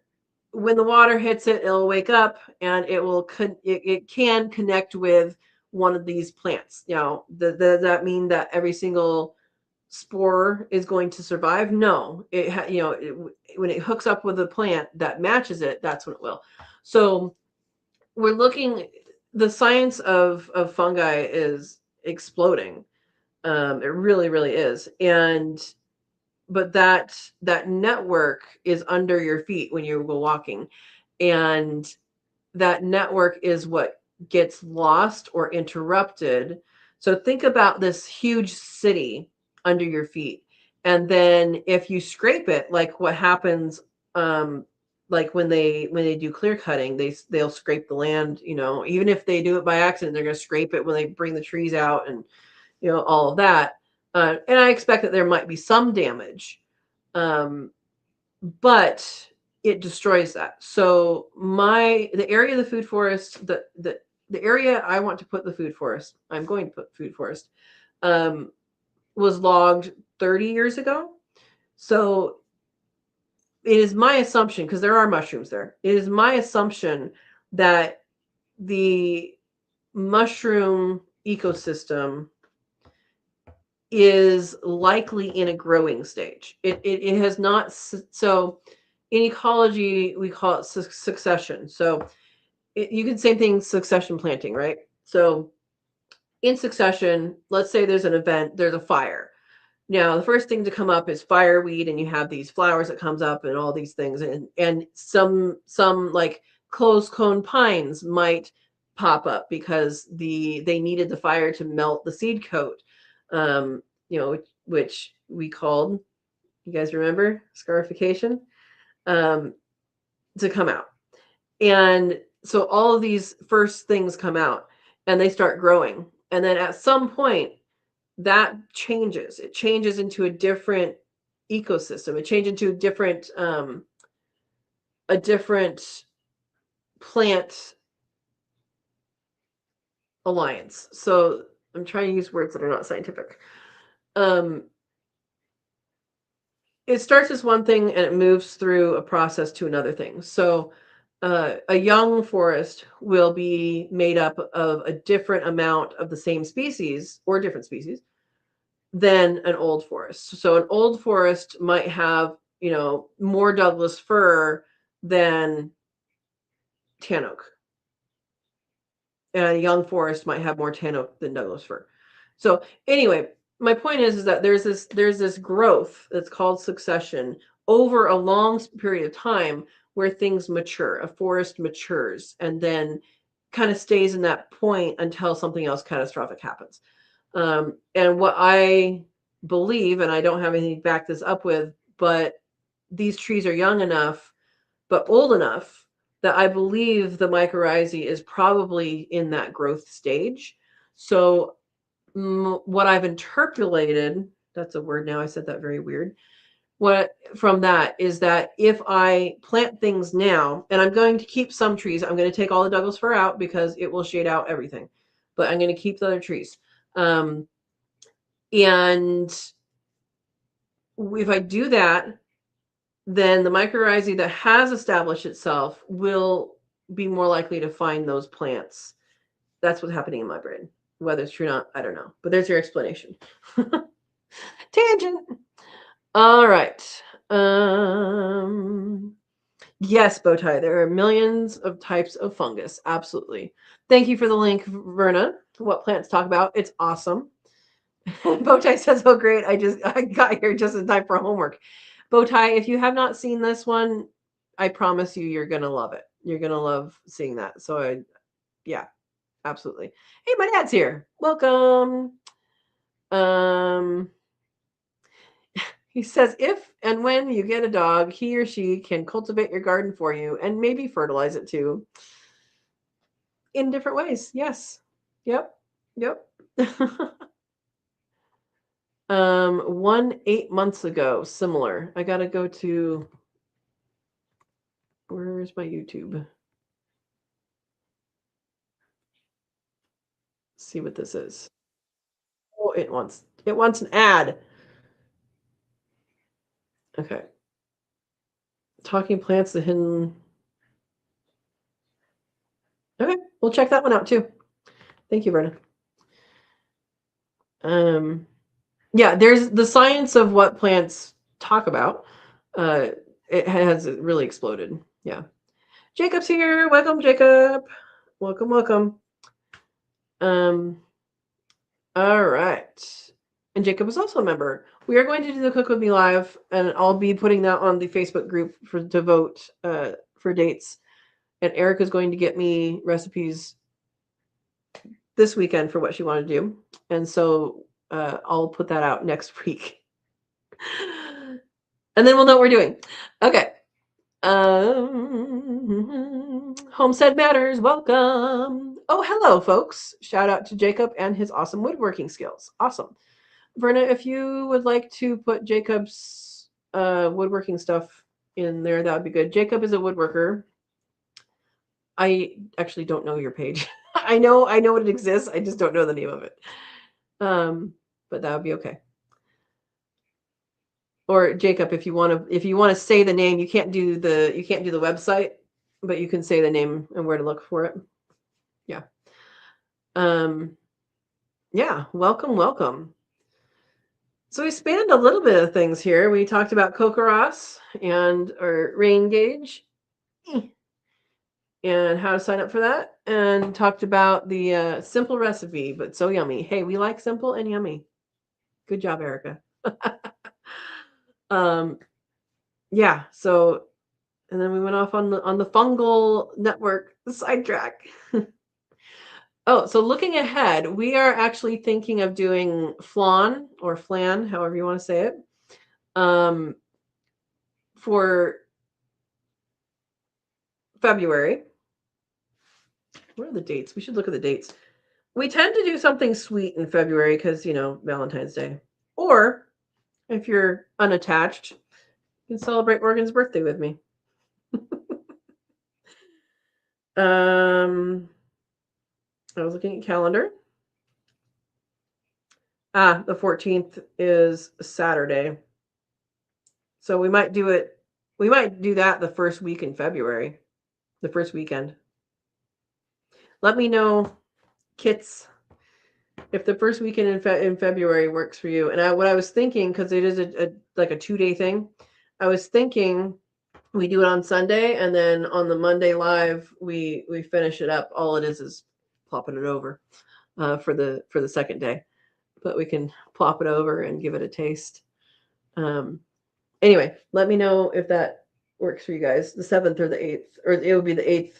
When the water hits it, it'll wake up and it can connect with one of these plants. Does that mean that every single spore is going to survive? No, when it hooks up with a plant that matches it, that's when it will. So we're looking. The science of fungi is exploding. It really, really is, but that network is under your feet when you go walking, and that network is what gets lost or interrupted. So think about this huge city under your feet. And then if you scrape it, like what happens, like when they do clear cutting, they'll scrape the land, even if they do it by accident, they're going to scrape it when they bring the trees out and, all of that. And I expect that there might be some damage. But it destroys that. So the area of the food forest, the area I want to put the food forest, I'm going to put food forest, um, was logged 30 years ago. So it is my assumption, because there are mushrooms there, it is my assumption that the mushroom ecosystem is likely in a growing stage. It has not. So in ecology, we call it succession. So you can same thing, succession planting, right? So in succession, let's say there's an event, there's a fire. Now, the first thing to come up is fireweed, and you have these flowers that comes up and all these things, and some like closed cone pines might pop up because they needed the fire to melt the seed coat, um, which we called, you guys remember, scarification, um, to come out. And so all of these first things come out and they start growing. And then at some point, that changes. It changes into a different ecosystem. It changes into a different plant alliance. So I'm trying to use words that are not scientific. Um, it starts as one thing and it moves through a process to another thing. So a young forest will be made up of a different amount of the same species or different species than an old forest. So an old forest might have, more Douglas fir than tan oak. And a young forest might have more tan oak than Douglas fir. So anyway, my point is that there's this growth that's called succession over a long period of time where things mature. A forest matures and then kind of stays in that point until something else catastrophic happens. And what I believe, and I don't have anything to back this up with, but these trees are young enough, but old enough that I believe the mycorrhizae is probably in that growth stage. So what I've interpolated, that's a word now, I said that very weird. What from that is that if I plant things now, and I'm going to keep some trees, I'm going to take all the Douglas fir out because it will shade out everything, but I'm going to keep the other trees. And if I do that, then the mycorrhizae that has established itself will be more likely to find those plants. That's what's happening in my brain. Whether it's true or not, I don't know. But there's your explanation. Tangent. All right. Yes, Bowtie, there are millions of types of fungus. Absolutely. Thank you for the link, Verna. What plants talk about. It's awesome. Bowtie says, "Oh, great! I got here just in time for homework." Bowtie, if you have not seen this one, I promise you're gonna love it. You're gonna love seeing that. So, yeah, absolutely. Hey, my dad's here. Welcome. Um, he says, if and when you get a dog, he or she can cultivate your garden for you and maybe fertilize it too. in different ways. Yes. Yep. Yep. 8 months ago, similar. I gotta go to, where's my YouTube? See what this is. Oh, it wants an ad. Okay. Talking plants, the hidden. Okay, we'll check that one out too. Thank you, Brenna. Yeah, there's the science of what plants talk about. It has really exploded. Yeah. Jacob's here. Welcome, Jacob. Welcome, welcome. All right. And Jacob is also a member. We are going to do the Cook With Me Live, and I'll be putting that on the Facebook group to vote for dates. And Eric is going to get me recipes this weekend for what she wanted to do. And so I'll put that out next week. And then we'll know what we're doing. Okay. Homestead Matters, welcome. Oh, hello, folks. Shout out to Jacob and his awesome woodworking skills. Awesome. Verna, if you would like to put Jacob's woodworking stuff in there, that would be good. Jacob is a woodworker. I actually don't know your page. I know it exists. I just don't know the name of it. But that would be okay. Or Jacob, if you want to say the name, you can't do the website, but you can say the name and where to look for it. Yeah. Yeah, welcome. So we spanned a little bit of things here. We talked about Kokoros and our rain gauge and how to sign up for that, and talked about the simple recipe, but so yummy. Hey, we like simple and yummy. Good job, Erica. Yeah, so, and then we went off on the fungal network sidetrack. Oh, so looking ahead, we are actually thinking of doing flan or flan, however you want to say it, for February. What are the dates? We should look at the dates. We tend to do something sweet in February because, Valentine's Day. Or if you're unattached, you can celebrate Morgan's birthday with me. I was looking at calendar. The 14th is Saturday. So we might do that the first week in February, the first weekend. Let me know, kits, if the first weekend in February works for you. And what I was thinking, because it is like a 2-day thing, I was thinking we do it on Sunday, and then on the Monday live we finish it up. All it is plopping it over for the second day, but we can plop it over and give it a taste. Anyway, let me know if that works for you guys, the 7th or the 8th, or it would be the 8th,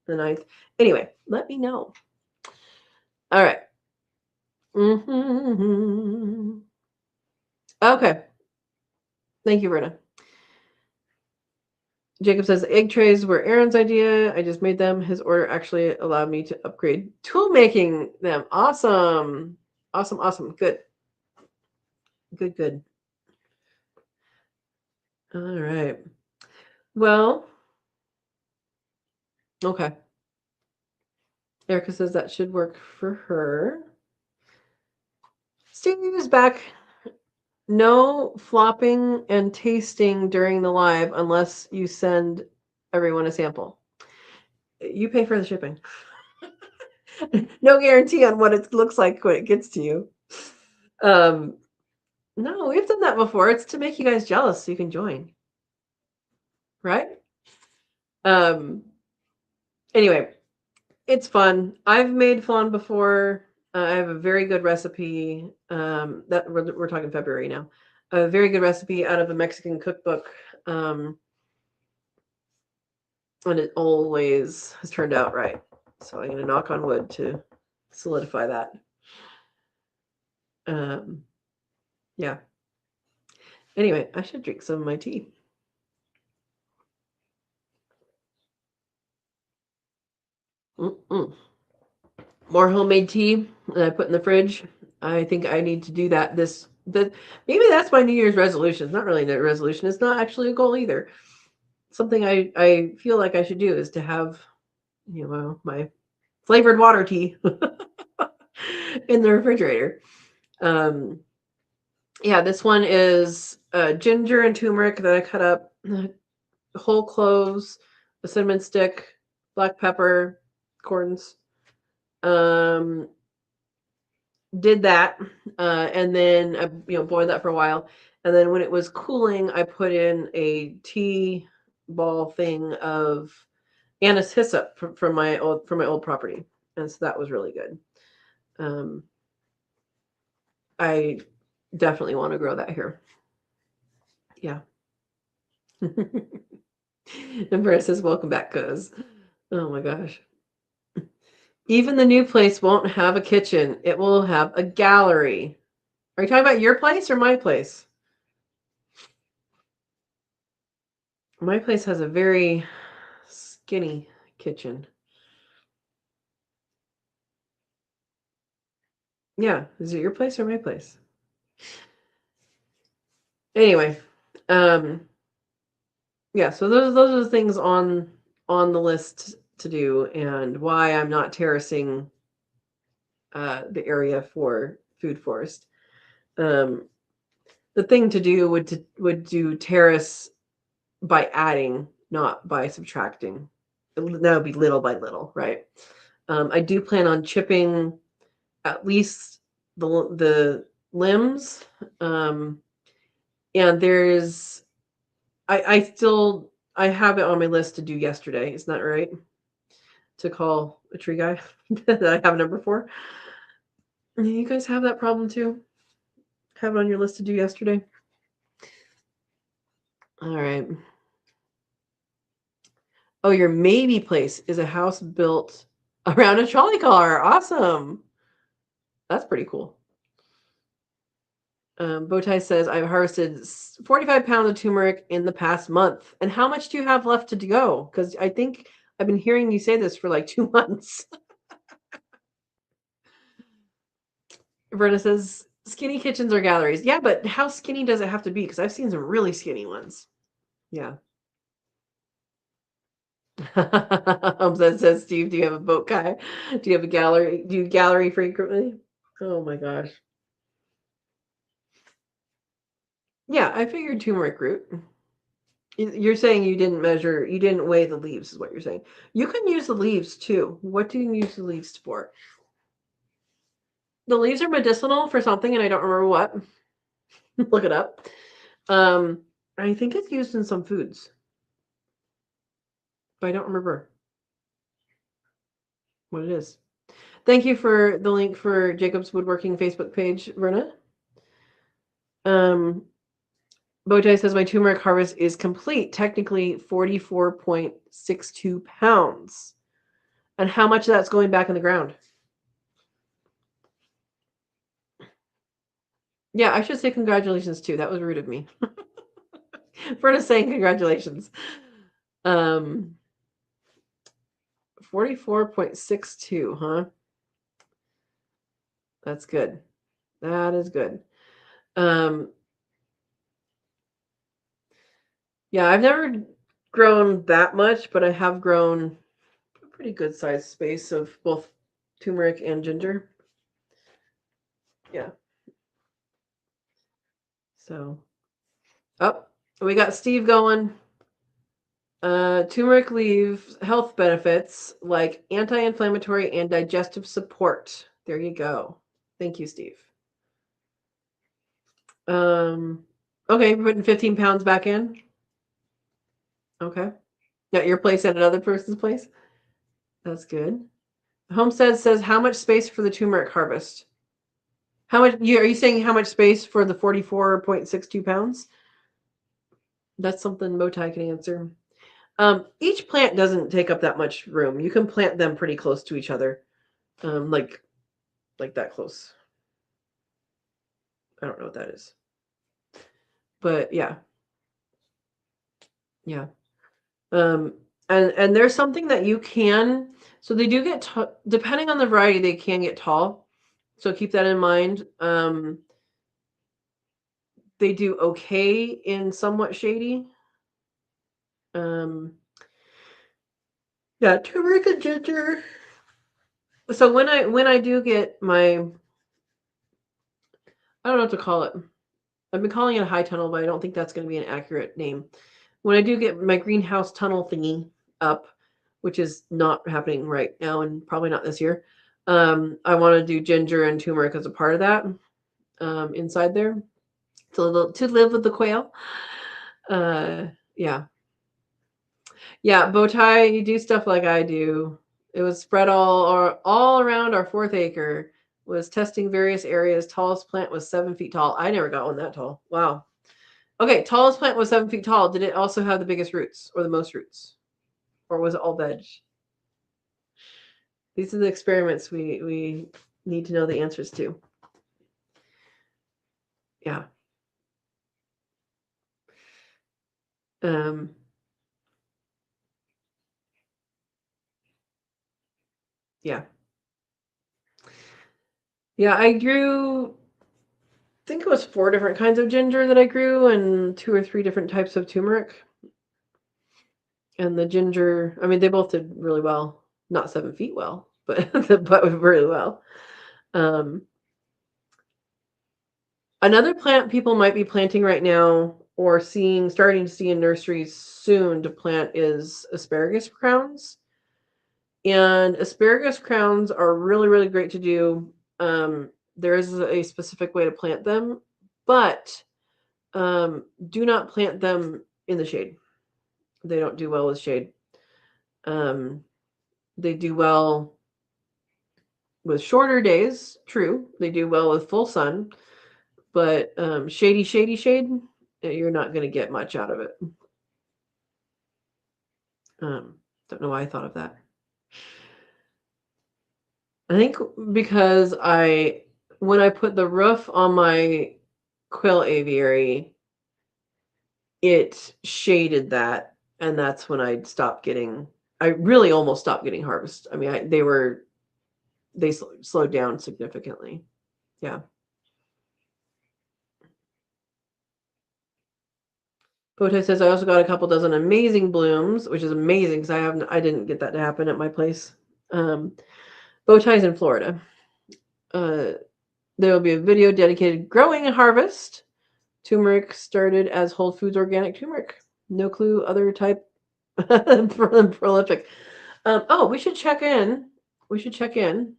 the 9th. Anyway, let me know. All right. Okay. Thank you, Verna. Jacob says egg trays were Aaron's idea. I just made them. His order actually allowed me to upgrade tool making them. Awesome. Good. All right. Well, okay. Erica says that should work for her. Steve is back. No flopping and tasting during the live unless you send everyone a sample. You pay for the shipping. No guarantee on what it looks like when it gets to you. No, we've done that before. It's to make you guys jealous so you can join. Right? Anyway, it's fun. I've made flan before. I have a very good recipe. That we're talking February now. A very good recipe out of a Mexican cookbook. And it always has turned out right. So I'm going to knock on wood to solidify that. Yeah. Anyway, I should drink some of my tea. more homemade tea that I put in the fridge. I think I need to do that. Maybe that's my New Year's resolution. It's not really a resolution. It's not actually a goal either. Something I feel like I should do is to have, my flavored water tea in the refrigerator. Yeah, this one is ginger and turmeric that I cut up, whole cloves, a cinnamon stick, black pepper, corns. Did that, and then I, boiled that for a while, and then when it was cooling, I put in a tea ball thing of anise hyssop from my old property, and so that was really good. I definitely want to grow that here. Yeah. And Brett says, "Welcome back, cuz." Oh my gosh. Even the new place won't have a kitchen. It will have a gallery. Are you talking about your place or my place? My place has a very skinny kitchen. Yeah. Is it your place or my place? Anyway, yeah, so those are the things on the list to do, and why I'm not terracing the area for food forest. The thing to do would do terrace by adding, not by subtracting. That would be little by little, right? I do plan on chipping at least the limbs, and there's I have it on my list to do yesterday. Isn't that right? To call a tree guy that I have a number for. You guys have that problem too? Have it on your list to do yesterday? All right. Oh, your maybe place is a house built around a trolley car. Awesome. That's pretty cool. Bowtie says, I've harvested 45 pounds of turmeric in the past month. And how much do you have left to go? Because I think I've been hearing you say this for like 2 months. Verna says, skinny kitchens or galleries. Yeah, but how skinny does it have to be? Because I've seen some really skinny ones. Yeah. That says, Steve, do you have a boat guy? Do you have a gallery? Do you gallery frequently? Oh my gosh. Yeah, I figured turmeric root. You're saying you didn't weigh the leaves, is what you're saying. You can use the leaves too. What do you use the leaves for? The leaves are medicinal for something, and I don't remember what. Look it up. I think it's used in some foods, but I don't remember what it is. Thank you for the link for Jacob's Woodworking Facebook page, Verna. Bojai says my turmeric harvest is complete, technically 44.62 pounds. And how much of that's going back in the ground? Yeah, I should say congratulations too. That was rude of me. For saying congratulations. 44.62, huh? That's good. That is good. Yeah, I've never grown that much, but I have grown a pretty good sized space of both turmeric and ginger. Yeah. So, we got Steve going. Turmeric leaves health benefits like anti-inflammatory and digestive support. There you go. Thank you, Steve. Okay, we're putting 15 pounds back in. Okay. At your place and another person's place? That's good. Homestead says, how much space for the turmeric harvest? How much are you saying how much space for the 44.62 pounds? That's something Motai can answer. Each plant doesn't take up that much room. You can plant them pretty close to each other. Like that close. I don't know what that is. But yeah. Yeah. And there's something that you can, so they do get, depending on the variety, they can get tall. So keep that in mind. They do okay in somewhat shady. Yeah, turmeric and ginger. So when I do get my, I don't know what to call it. I've been calling it a high tunnel, but I don't think that's going to be an accurate name. When I do get my greenhouse tunnel thingy up, which is not happening right now and probably not this year, I want to do ginger and turmeric as a part of that, inside there to live with the quail. Uh, yeah, yeah, bow tie. You do stuff like I do. It was spread all around our 4th acre. Was testing various areas. Tallest plant was 7 feet tall. I never got one that tall. Wow. Okay, tallest plant was 7 feet tall. Did it also have the biggest roots or the most roots, or was it all veg? These are the experiments we need to know the answers to. Yeah. Um, yeah. Yeah, I grew, I think it was 4 different kinds of ginger that I grew and 2 or 3 different types of turmeric. And the ginger, I mean, they both did really well. Not 7 feet well, but but really well. Um, Another plant people might be planting right now or starting to see in nurseries soon to plant is asparagus crowns. And asparagus crowns are really, really great to do. There is a specific way to plant them, but do not plant them in the shade. They don't do well with shade. Um, they do well with shorter days, true. They do well with full sun, but shady shade, you're not going to get much out of it. Don't know why I thought of that. I think because when I put the roof on my quail aviary, it shaded that, and that's when I really almost stopped getting harvest. I mean, they slowed down significantly. Yeah. Botai says I also got a couple dozen amazing blooms, which is amazing because I didn't get that to happen at my place. Bow ties in Florida. Uh, there will be a video dedicated growing and harvest. Turmeric started as Whole Foods organic turmeric. No clue other type prolific. We should check in. We should check in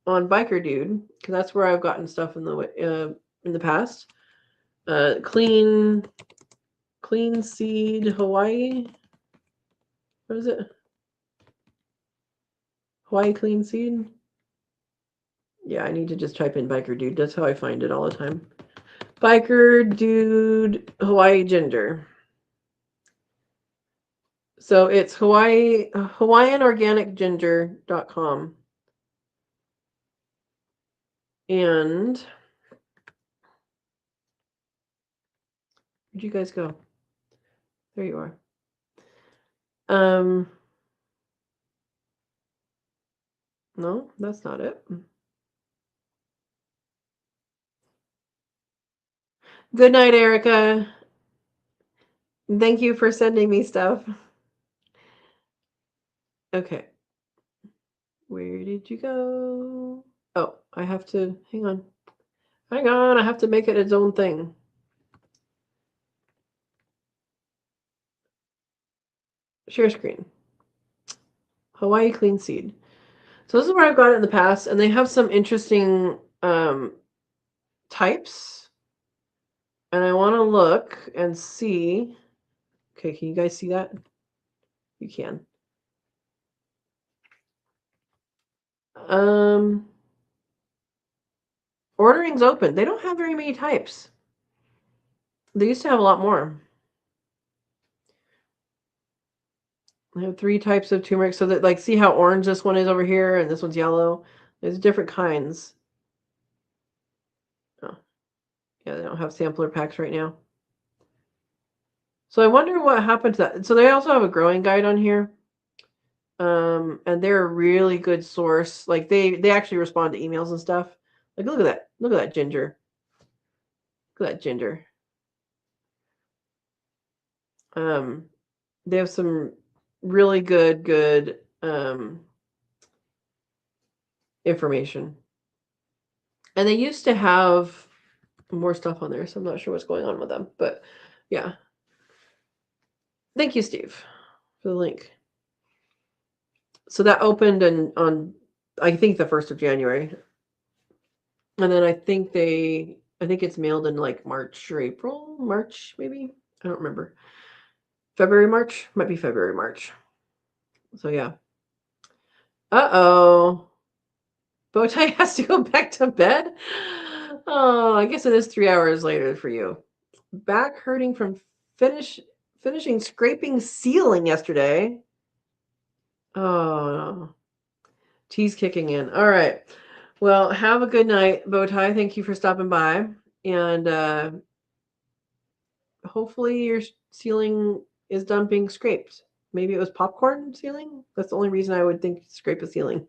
on Biker Dude because that's where I've gotten stuff in the past. Clean Seed Hawaii. What is it? Hawaii Clean Seed. Yeah, I need to just type in Biker Dude. That's how I find it all the time. Biker Dude Hawaii Ginger. So it's HawaiianOrganicGinger.com. And where'd you guys go? There you are. No, that's not it. Good night, Erica. Thank you for sending me stuff. Okay. Where did you go? Oh, I have to hang on. Hang on, I have to make it its own thing. Share screen. Hawaii Clean Seed. So this is where I've got it in the past, and they have some interesting types. And I want to look and see. Okay, can you guys see that? You can. Ordering's open. They don't have very many types. They used to have a lot more. I have 3 types of turmeric, so that, like, see how orange this one is over here and this one's yellow? There's different kinds. Oh, yeah, they don't have sampler packs right now. So I wonder what happened to that. So they also have a growing guide on here. And they're a really good source. Like they actually respond to emails and stuff. Like look at that. Look at that ginger. Look at that ginger. Um, they have some really good information. And they used to have more stuff on there, so I'm not sure what's going on with them. But yeah. Thank you, Steve, for the link. So that opened on I think the 1st of January. And then I think it's mailed in like March or April, March maybe. I don't remember. February, March? Might be February, March. So yeah. Uh-oh. Bowtie has to go back to bed? Oh, I guess it is 3 hours later for you. Back hurting from finishing scraping ceiling yesterday. Oh, tea's kicking in. All right. Well, have a good night, Bowtie. Thank you for stopping by. And hopefully your ceiling is done being scraped. Maybe it was popcorn ceiling. That's the only reason I would think scrape a ceiling.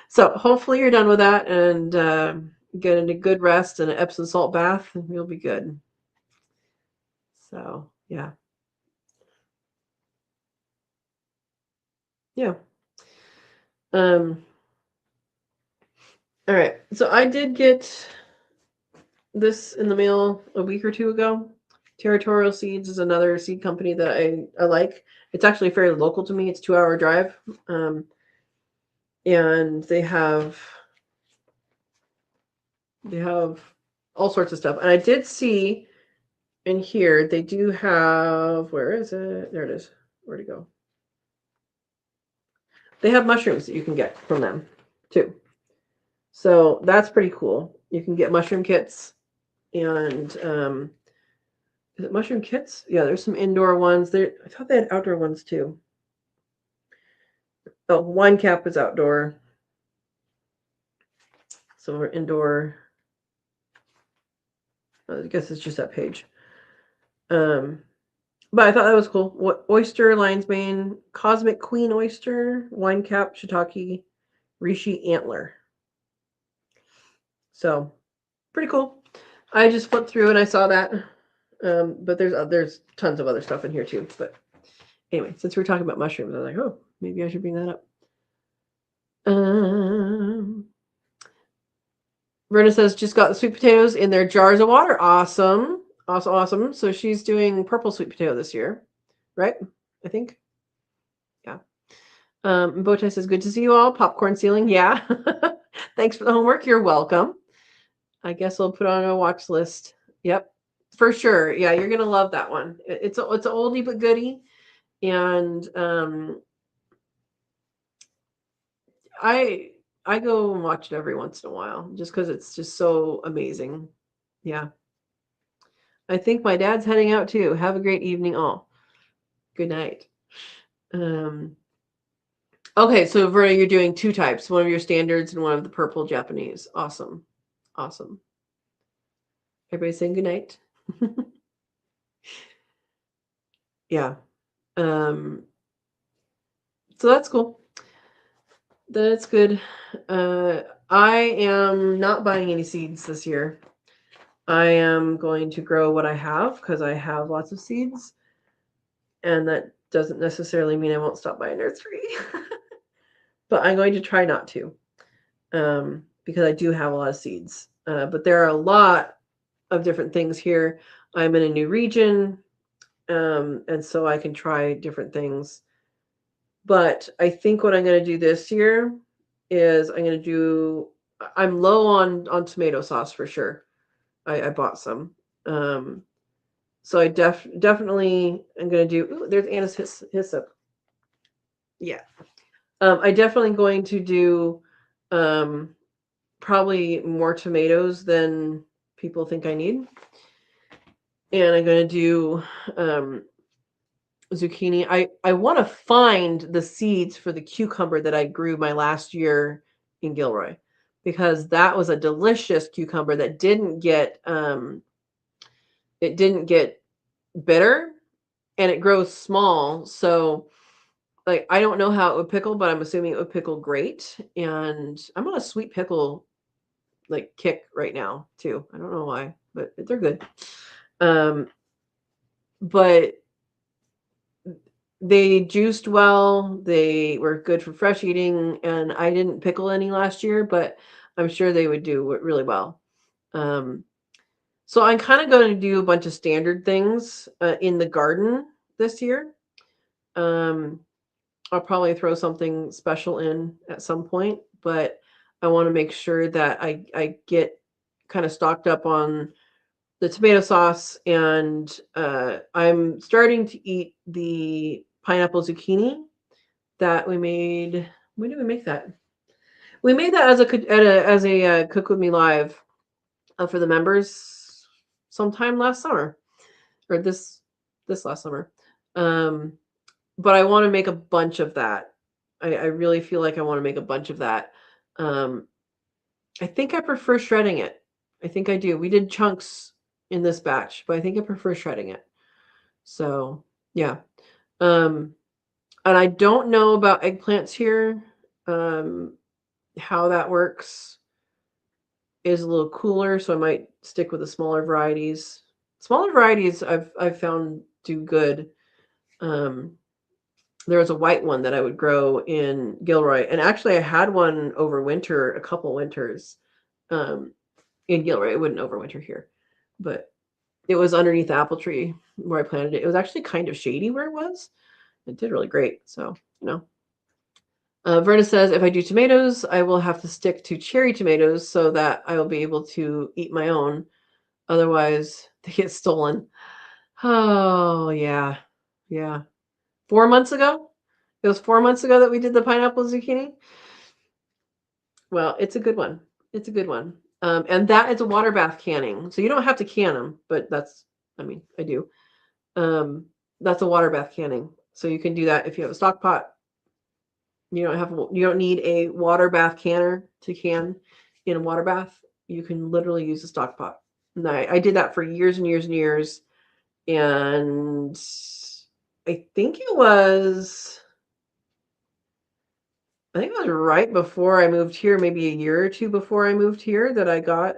So hopefully you're done with that and get into good rest and an Epsom salt bath, and you'll be good. So yeah. Um. All right. So I did get this in the mail a week or two ago. Territorial Seeds is another seed company that I like. It's actually fairly local to me. It's a 2-hour drive. And they have all sorts of stuff. And I did see in here they do have, where is it? There it is. Where'd it go? They have mushrooms that you can get from them too. So that's pretty cool. You can get mushroom kits and is it mushroom kits? Yeah, there's some indoor ones. There, I thought they had outdoor ones too. Oh, wine cap is outdoor. Some are indoor. I guess it's just that page. But I thought that was cool. What oyster, lion's mane, cosmic queen oyster, wine cap, shiitake, reishi antler. So pretty cool. I just flipped through and I saw that. But there's tons of other stuff in here too. But anyway, since we're talking about mushrooms, I was like, oh, maybe I should bring that up. Verna says just got the sweet potatoes in their jars of water. Awesome. Awesome. So she's doing purple sweet potato this year, right? I think. Yeah. Bowtie says, good to see you all. Popcorn ceiling. Yeah. Thanks for the homework. You're welcome. I guess we'll put on a watch list. Yep. For sure. Yeah, you're gonna love that one. It's an oldie but goodie. And I go and watch it every once in a while just because it's just so amazing. Yeah. I think my dad's heading out too. Have a great evening all. Good night. Okay, so Verna, you're doing 2 types, one of your standards and one of the purple Japanese. Awesome. Everybody saying good night. Yeah. So that's cool. That's good. I am not buying any seeds this year. I am going to grow what I have because I have lots of seeds. And that doesn't necessarily mean I won't stop by a nursery. But I'm going to try not to because I do have a lot of seeds. But there are a lot of different things here. I'm in a new region, and so I can try different things. But I think what I'm going to do this year is I'm low on tomato sauce for sure. I bought some. So I definitely am going to do, there's Anna's hyssop. Yeah. I definitely going to do probably more tomatoes than people think I need. And I'm going to do zucchini. I want to find the seeds for the cucumber that I grew my last year in Gilroy, because that was a delicious cucumber that didn't get bitter and it grows small. So like I don't know how it would pickle, but I'm assuming it would pickle great. And I'm on a sweet pickle like kick right now too. I don't know why, but they're good. Um, but they juiced well. They were good for fresh eating, and I didn't pickle any last year, but I'm sure they would do really well. Um, so I'm kind of going to do a bunch of standard things in the garden this year. Um, I'll probably throw something special in at some point, but I want to make sure that I get kind of stocked up on the tomato sauce, and I'm starting to eat the pineapple zucchini that we made. When did we make that? We made that as a cook with me live for the members sometime last summer or this last summer. Um, but I want to make a bunch of that. I really feel like I want to make a bunch of that. Um, I think I prefer shredding it. I think I do. We did chunks in this batch, but I think I prefer shredding it. So yeah. Um, and I don't know about eggplants here. Um, how that works is a little cooler, so I might stick with the smaller varieties. Smaller varieties I've found do good. Um, there was a white one that I would grow in Gilroy, and actually I had one over winter, a couple winters, in Gilroy. It wouldn't overwinter here, but it was underneath the apple tree where I planted it. It was actually kind of shady where it was. It did really great. So, Verna says, if I do tomatoes, I will have to stick to cherry tomatoes so that I will be able to eat my own. Otherwise, they get stolen. Oh, yeah. Yeah. 4 months ago? It was 4 months ago that we did the pineapple zucchini. Well, it's a good one. It's a good one. And that is a water bath canning. So you don't have to can them, but I do. That's a water bath canning. So you can do that if you have a stock pot. You don't need a water bath canner to can in a water bath. You can literally use a stock pot. And I did that for years and years and years. And I think it was right before I moved here, maybe a year or two before I moved here, that I got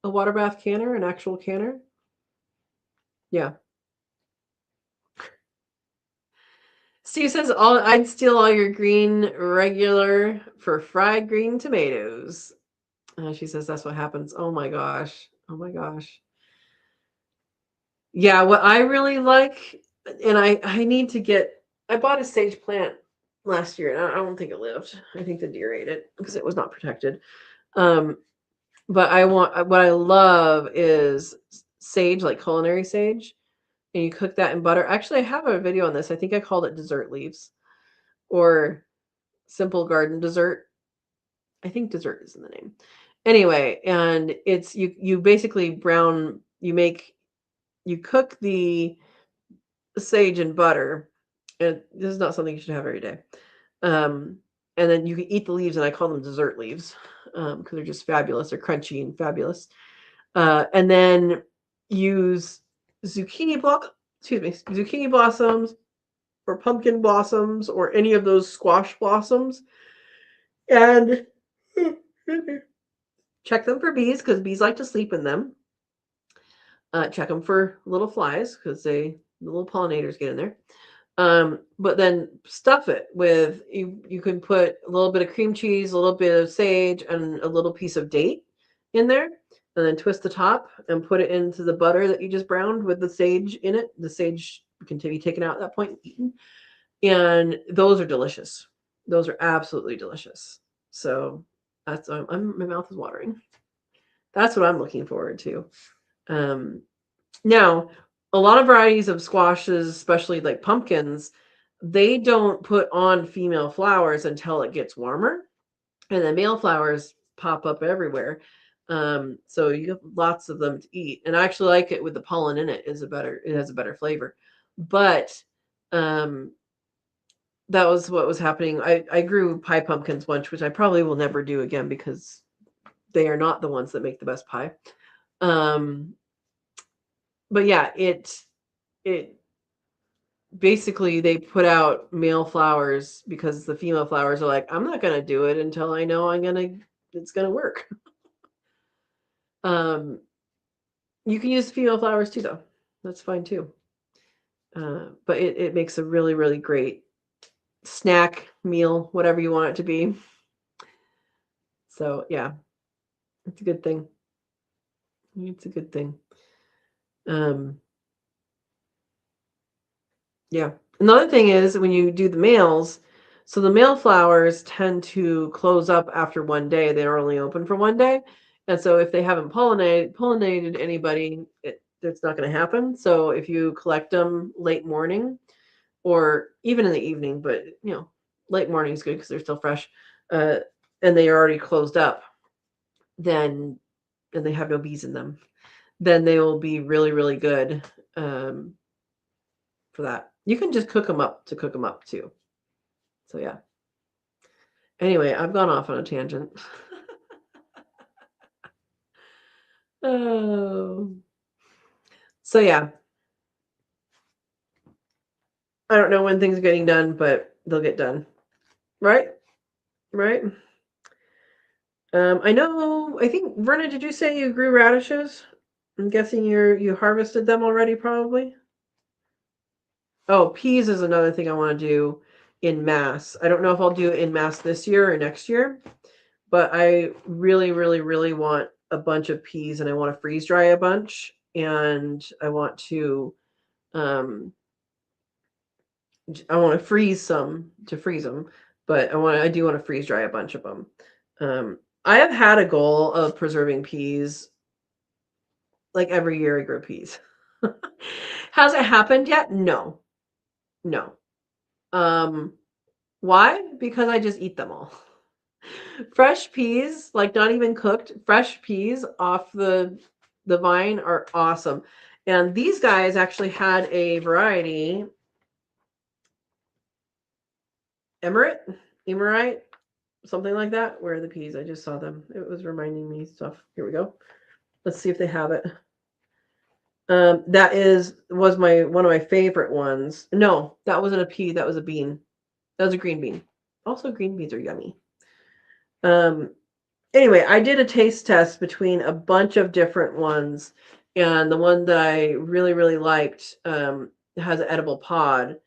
a water bath canner, an actual canner. Yeah. Steve says, I'd steal all your green regular for fried green tomatoes. She says that's what happens. Oh my gosh. Oh my gosh. Yeah, what I really like, and I need to I bought a sage plant last year, and I don't think it lived. I think the deer ate it because it was not protected. Um, but what I love is sage, like culinary sage, and you cook that in butter. Actually, I have a video on this. I think I called it dessert leaves or simple garden dessert. I think dessert is in the name. Anyway, and it's you basically you cook the sage and butter, and this is not something you should have every day. And then you can eat the leaves, and I call them dessert leaves because they're just fabulous. They're crunchy and fabulous. And then use zucchini blossoms or pumpkin blossoms or any of those squash blossoms, and check them for bees because bees like to sleep in them. Check them for little flies because the little pollinators get in there. But then stuff it with you can put a little bit of cream cheese, a little bit of sage, and a little piece of date in there, and then twist the top and put it into the butter that you just browned with the sage in it. The sage can be taken out at that point and eaten. And those are delicious. Those are absolutely delicious. So that's my mouth is watering. That's what I'm looking forward to. Now, a lot of varieties of squashes, especially like pumpkins, they don't put on female flowers until it gets warmer, and the male flowers pop up everywhere. So you have lots of them to eat, and I actually like it with the pollen in it. It has a better flavor. But um, that was what was happening. I grew pie pumpkins once, which I probably will never do again because they are not the ones that make the best pie. Um, but yeah, it basically they put out male flowers because the female flowers are like, I'm not gonna do it until I know it's gonna work. Um, you can use female flowers too, though. That's fine too. But it makes a really, really great snack, meal, whatever you want it to be. So yeah, it's a good thing. It's a good thing. Um, yeah. Another thing is when you do the males, so the male flowers tend to close up after one day. They're only open for one day. And so if they haven't pollinated anybody, it's not going to happen. So if you collect them late morning or even in the evening, but late morning is good because they're still fresh, uh, and they are already closed up, then and they have no bees in them, then they will be really, really good for that. You can just cook them up too. So yeah. Anyway, I've gone off on a tangent. Oh. So yeah. I don't know when things are getting done, but they'll get done. Right? Right? I think Verna, did you say you grew radishes? I'm guessing you harvested them already, probably. Oh, peas is another thing I want to do in mass. I don't know if I'll do it in mass this year or next year, but I really, really, really want a bunch of peas, and I want to freeze dry a bunch, and I want to um freeze some to freeze them, but I do want to freeze dry a bunch of them. I have had a goal of preserving peas. Like every year I grow peas. Has it happened yet? No. No. Um, why? Because I just eat them all. Fresh peas, like not even cooked, fresh peas off the vine are awesome. And these guys actually had a variety, Emirate, something like that. Where are the peas? I just saw them. It was reminding me stuff. Here we go. Let's see if they have it. Was my one of my favorite ones. No, that wasn't a pea. That was a bean. That was a green bean. Also, green beans are yummy. Um, anyway, I did a taste test between a bunch of different ones, and the one that I really, really liked has an edible pod,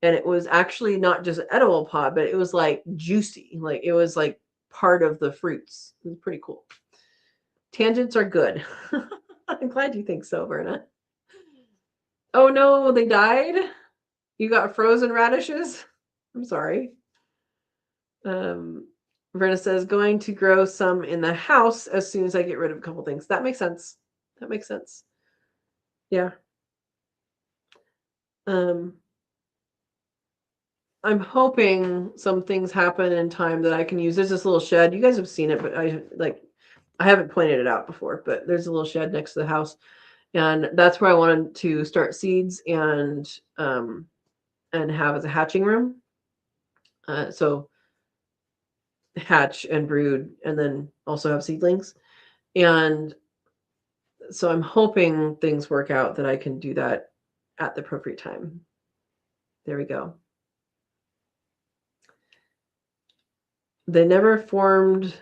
and it was actually not just an edible pod, but it was like juicy, like it was like part of the fruits. It was pretty cool. Tangents are good. I'm glad you think so, Verna. Oh no, they died. You got frozen radishes. I'm sorry. Um, Verna says, going to grow some in the house as soon as I get rid of a couple things. That makes sense. That makes sense. Yeah. Um, I'm hoping some things happen in time that I can use. There's this little shed. You guys have seen it, but I haven't pointed it out before, but there's a little shed next to the house. And that's where I wanted to start seeds and have as a hatching room. So hatch and brood and then also have seedlings. And so I'm hoping things work out that I can do that at the appropriate time. There we go. They never formed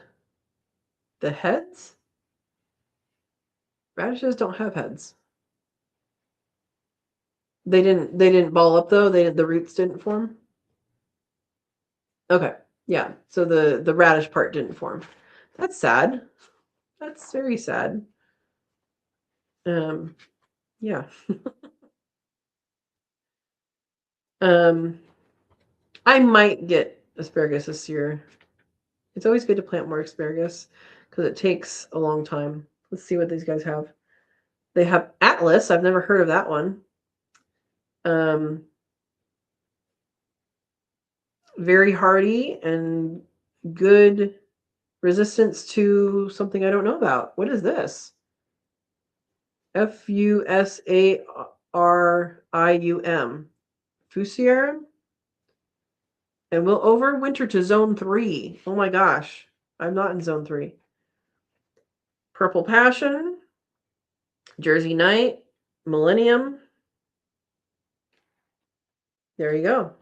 the heads? Radishes don't have heads. They didn't ball up though. The roots didn't form. Okay. Yeah. So the radish part didn't form. That's sad. That's very sad. Yeah. um I might get asparagus this year. It's always good to plant more asparagus because it takes a long time. Let's see what these guys have. They have Atlas. I've never heard of that one. Very hardy and good resistance to something I don't know about. What is this? Fusarium. Fusarium? And will overwinter to zone 3. Oh my gosh. I'm not in zone 3. Purple Passion. Jersey Night. Millennium. There you go.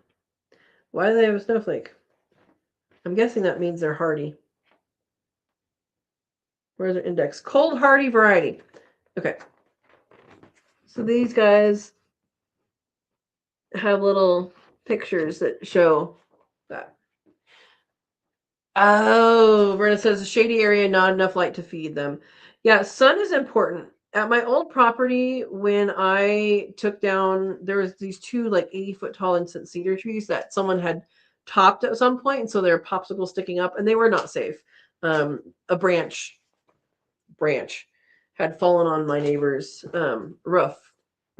Why do they have a snowflake? I'm guessing that means they're hardy. Where's their index? Cold hardy variety. Okay. So these guys have little pictures that show that. Oh, Verna says a shady area, not enough light to feed them. Yeah, sun is important. At my old property, when I took down, there was these two like 80-foot tall instant cedar trees that someone had topped at some point, and so they're popsicle sticking up, and they were not safe. A branch had fallen on my neighbor's roof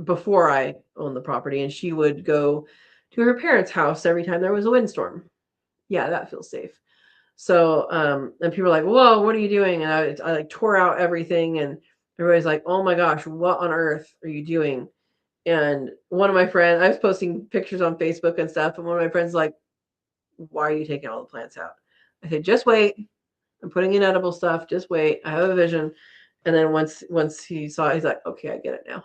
before I owned the property, and she would go to her parents' house every time there was a windstorm. Yeah, that feels safe. So, and people are like, "Whoa, what are you doing?" And I like tore out everything, and everybody's like, "Oh my gosh, what on earth are you doing?" And one of my friends, I was posting pictures on Facebook and stuff, and one of my friends like, "Why are you taking all the plants out?" I said, "Just wait. I'm putting in edible stuff. Just wait. I have a vision." And then once he saw it, he's like, "Okay, I get it now."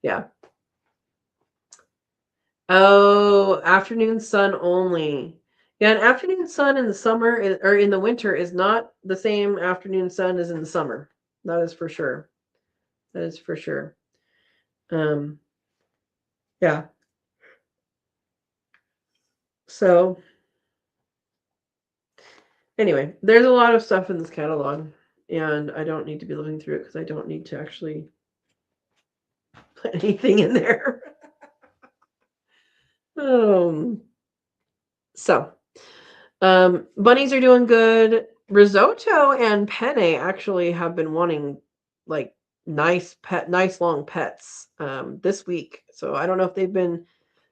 Yeah. Oh, afternoon sun only. Yeah, an afternoon sun in the summer or in the winter is not the same afternoon sun as in the summer. That is for sure. That is for sure. Um, yeah. So anyway, there's a lot of stuff in this catalog, and I don't need to be looking through it because I don't need to actually put anything in there. um, so bunnies are doing good. Risotto and Penne actually have been wanting like nice long pets this week. So I don't know if they've been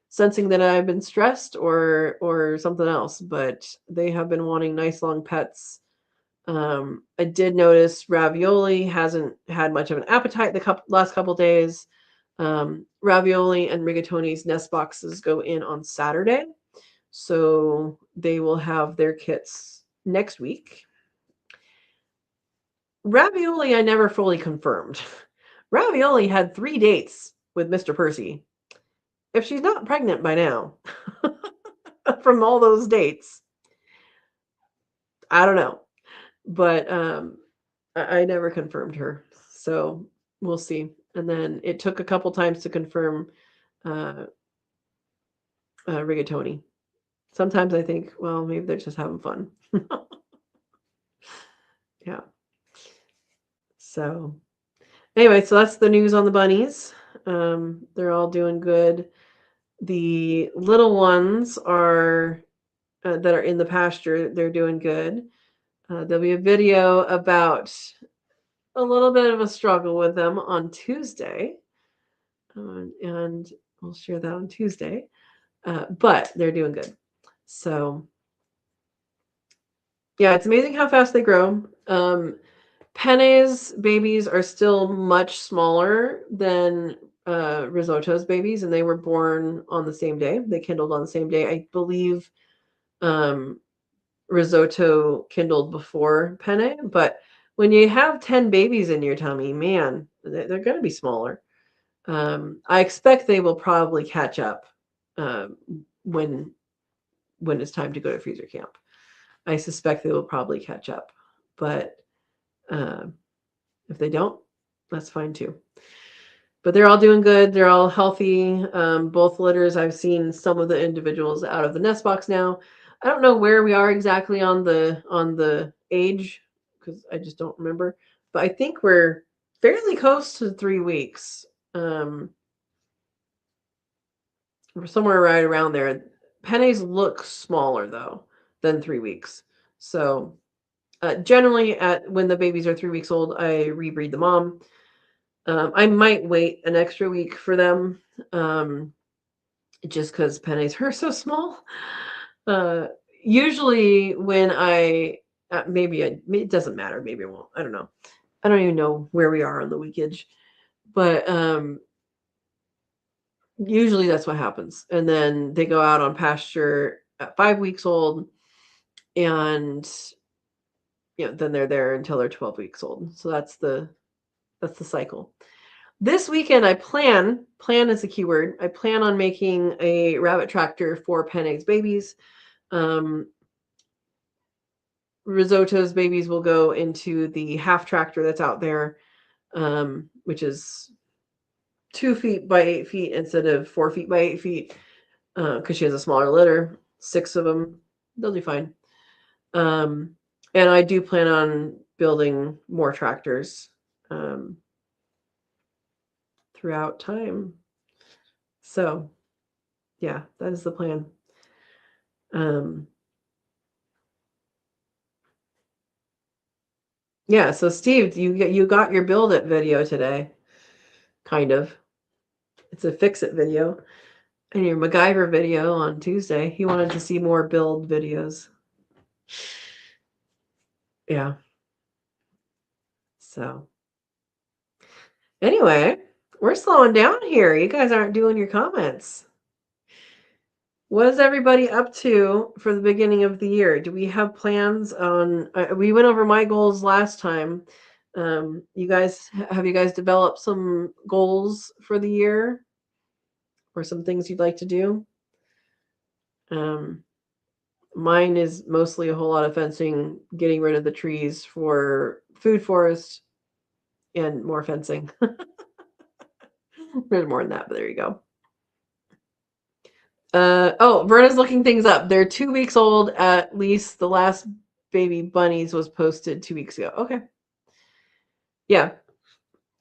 sensing that I've been stressed or something else, but they have been wanting nice long pets. I did notice Ravioli hasn't had much of an appetite the last couple days. Ravioli and Rigatoni's nest boxes go in on Saturday. So they will have their kits next week. Ravioli, I never fully confirmed. Ravioli had 3 dates with Mr. Percy. If she's not pregnant by now, from all those dates, I don't know. But I never confirmed her. So we'll see. And then it took a couple times to confirm uh, Rigatoni. Sometimes I think, well, maybe they're just having fun. Yeah. So anyway, so that's the news on the bunnies. They're all doing good. The little ones are that are in the pasture. They're doing good. There'll be a video about a little bit of a struggle with them on Tuesday, and we'll share that on Tuesday. But they're doing good. So yeah, it's amazing how fast they grow. Penne's babies are still much smaller than Risotto's babies, and they were born on the same day. They kindled on the same day. I believe um, Risotto kindled before Penne, but when you have 10 babies in your tummy, man, they're going to be smaller. I expect they will probably catch up um, when it's time to go to freezer camp. I suspect they will probably catch up, but um, if they don't, that's fine too. But they're all doing good. They're all healthy. Both litters, I've seen some of the individuals out of the nest box now. I don't know where we are exactly on the age because I just don't remember. But I think we're fairly close to 3 weeks. We're somewhere right around there. Pennies look smaller though than 3 weeks. So generally, at when the babies are 3 weeks old, I rebreed the mom. I might wait an extra week for them, just because pennies are so small. Uh, Usually, when it doesn't matter. Maybe it won't. I don't know. I don't even know where we are on the weekage, but usually that's what happens. And then they go out on pasture at 5 weeks old, and then they're there until they're 12 weeks old. So that's the cycle. This weekend, plan is a keyword. I plan on making a rabbit tractor for pen eggs babies. Risotto's babies will go into the half tractor that's out there, which is 2 feet by 8 feet instead of 4 feet by 8 feet, because she has a smaller litter, 6 of them. They'll do fine. And I do plan on building more tractors throughout time. So, yeah, that is the plan. Yeah, so Steve, you got your build it video today, kind of. It's a fix it video, and your MacGyver video on Tuesday. He wanted to see more build videos. Yeah. So, anyway, we're slowing down here. You guys aren't doing your comments. What is everybody up to for the beginning of the year? Do we have plans on? We went over my goals last time. Have you guys developed some goals for the year, or some things you'd like to do? Mine is mostly a whole lot of fencing, getting rid of the trees for food forest, and more fencing. There's more than that, but there you go. Verna's looking things up. They're 2 weeks old at least. The last baby bunnies was posted 2 weeks ago. Okay. Yeah.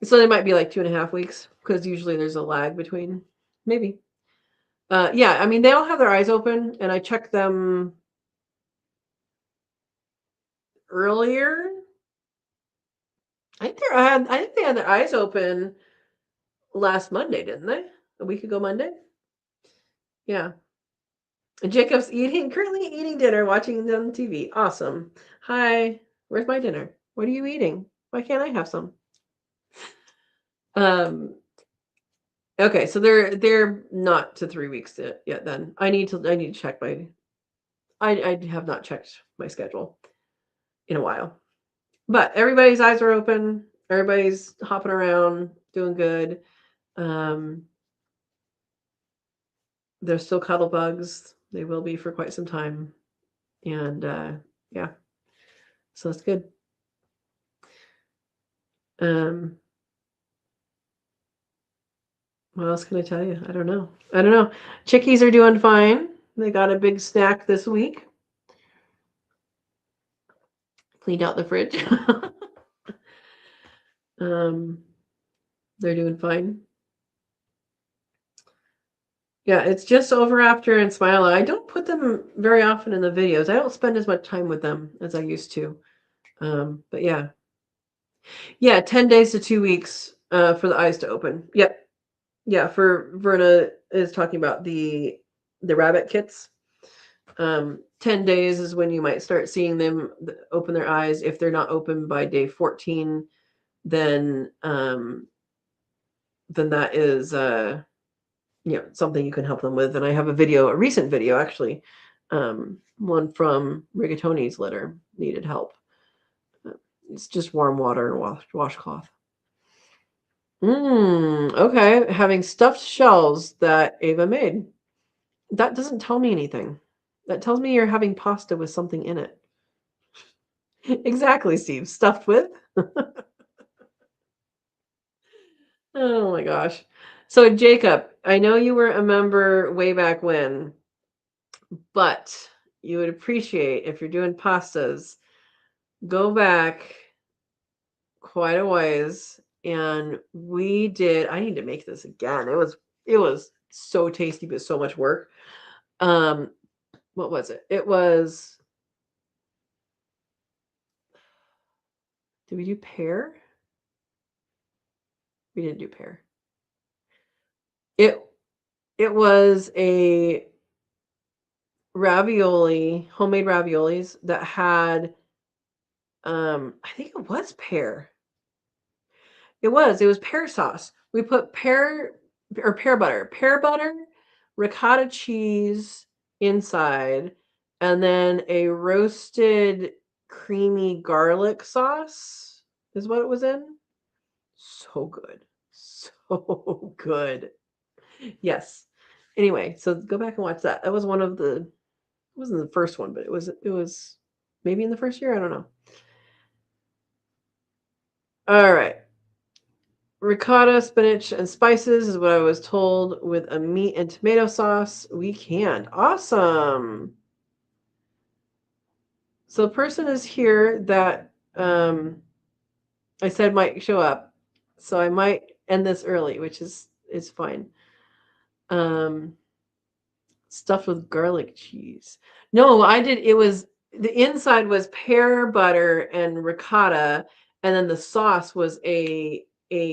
So they might be like 2.5 weeks, because usually there's a lag between. Maybe. Yeah, I mean, they all have their eyes open, and I checked them earlier. I think they had their eyes open last Monday, didn't they? A week ago Monday? Yeah. And Jacob's currently eating dinner, watching it on TV. Awesome. Hi. Where's my dinner? What are you eating? Why can't I have some? Okay, so they're not to 3 weeks yet then. I need to check I have not checked my schedule in a while. But everybody's eyes are open. Everybody's hopping around, doing good. They're still cuddle bugs. They will be for quite some time. And yeah. So that's good. What else can I tell you? I don't know. Chickies are doing fine. They got a big snack this week. Cleaned out the fridge. They're doing fine. Yeah, it's just Overafter and Smile. I don't put them very often in the videos. I don't spend as much time with them as I used to. But yeah. Yeah, 10 days to 2 weeks for the eyes to open. Yep. Yeah, for Verna is talking about the rabbit kits. 10 days is when you might start seeing them open their eyes. If they're not open by day 14, then that is something you can help them with. And I have a recent video actually, one from Rigatoni's litter needed help. It's just warm water and washcloth. Okay, having stuffed shells that Ava made. That doesn't tell me anything. That tells me you're having pasta with something in it. Exactly, Steve. Stuffed with? Oh my gosh. So, Jacob, I know you were a member way back when, but you would appreciate, if you're doing pastas, go back quite a ways. And I need to make this again. It was so tasty, but so much work. What was it? Did we do pear? We didn't do pear. It was a homemade raviolis that had I think it was pear. It was pear sauce. We put pear butter, ricotta cheese inside, and then a roasted creamy garlic sauce is what it was in. So good. So so good. Yes. Anyway, so go back and watch that. That was one of the, it wasn't the first one, but it was maybe in the first year. I don't know. All right. Ricotta, spinach, and spices is what I was told with a meat and tomato sauce. We canned. Awesome. So the person is here that I said might show up. So I might end this early, which is fine. Stuffed with garlic cheese. No, I did. It was, the inside was pear butter and ricotta, and then the sauce was a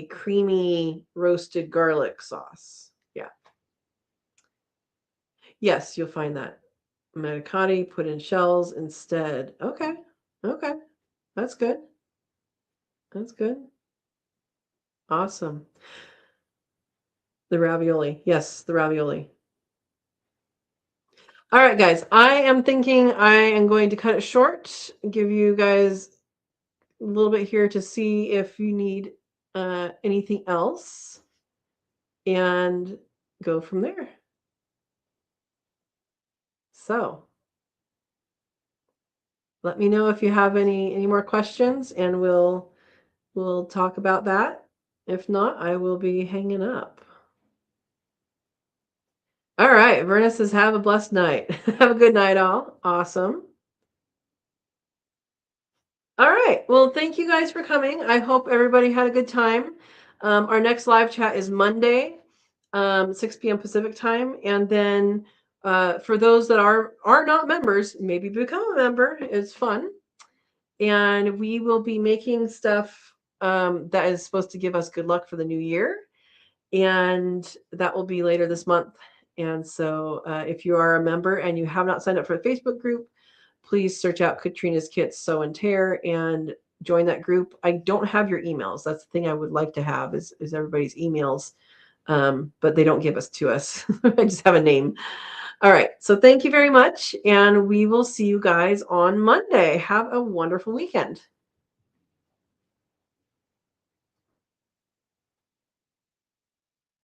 creamy roasted garlic sauce. Yeah. Yes, you'll find that. Manicotti put in shells instead. Okay. Okay. That's good. That's good. Awesome. The ravioli. Yes, the ravioli. All right, guys. I am thinking I am going to cut it short, give you guys a little bit here to see if you need anything else, and go from there. So let me know if you have any more questions, and we'll talk about that. If not, I will be hanging up. All right. Verna says, have a blessed night. Have a good night, all. Awesome. All right. Well, thank you guys for coming. I hope everybody had a good time. Our next live chat is Monday, 6 p.m. Pacific time. And then for those that are not members, maybe become a member. It's fun. And we will be making stuff that is supposed to give us good luck for the new year. And that will be later this month. And so if you are a member and you have not signed up for the Facebook group, please search out Katrina's Kits, Sow and Tare, and join that group. I don't have your emails. That's the thing I would like to have is everybody's emails, but they don't give us to us. I just have a name. All right. So thank you very much, and we will see you guys on Monday. Have a wonderful weekend.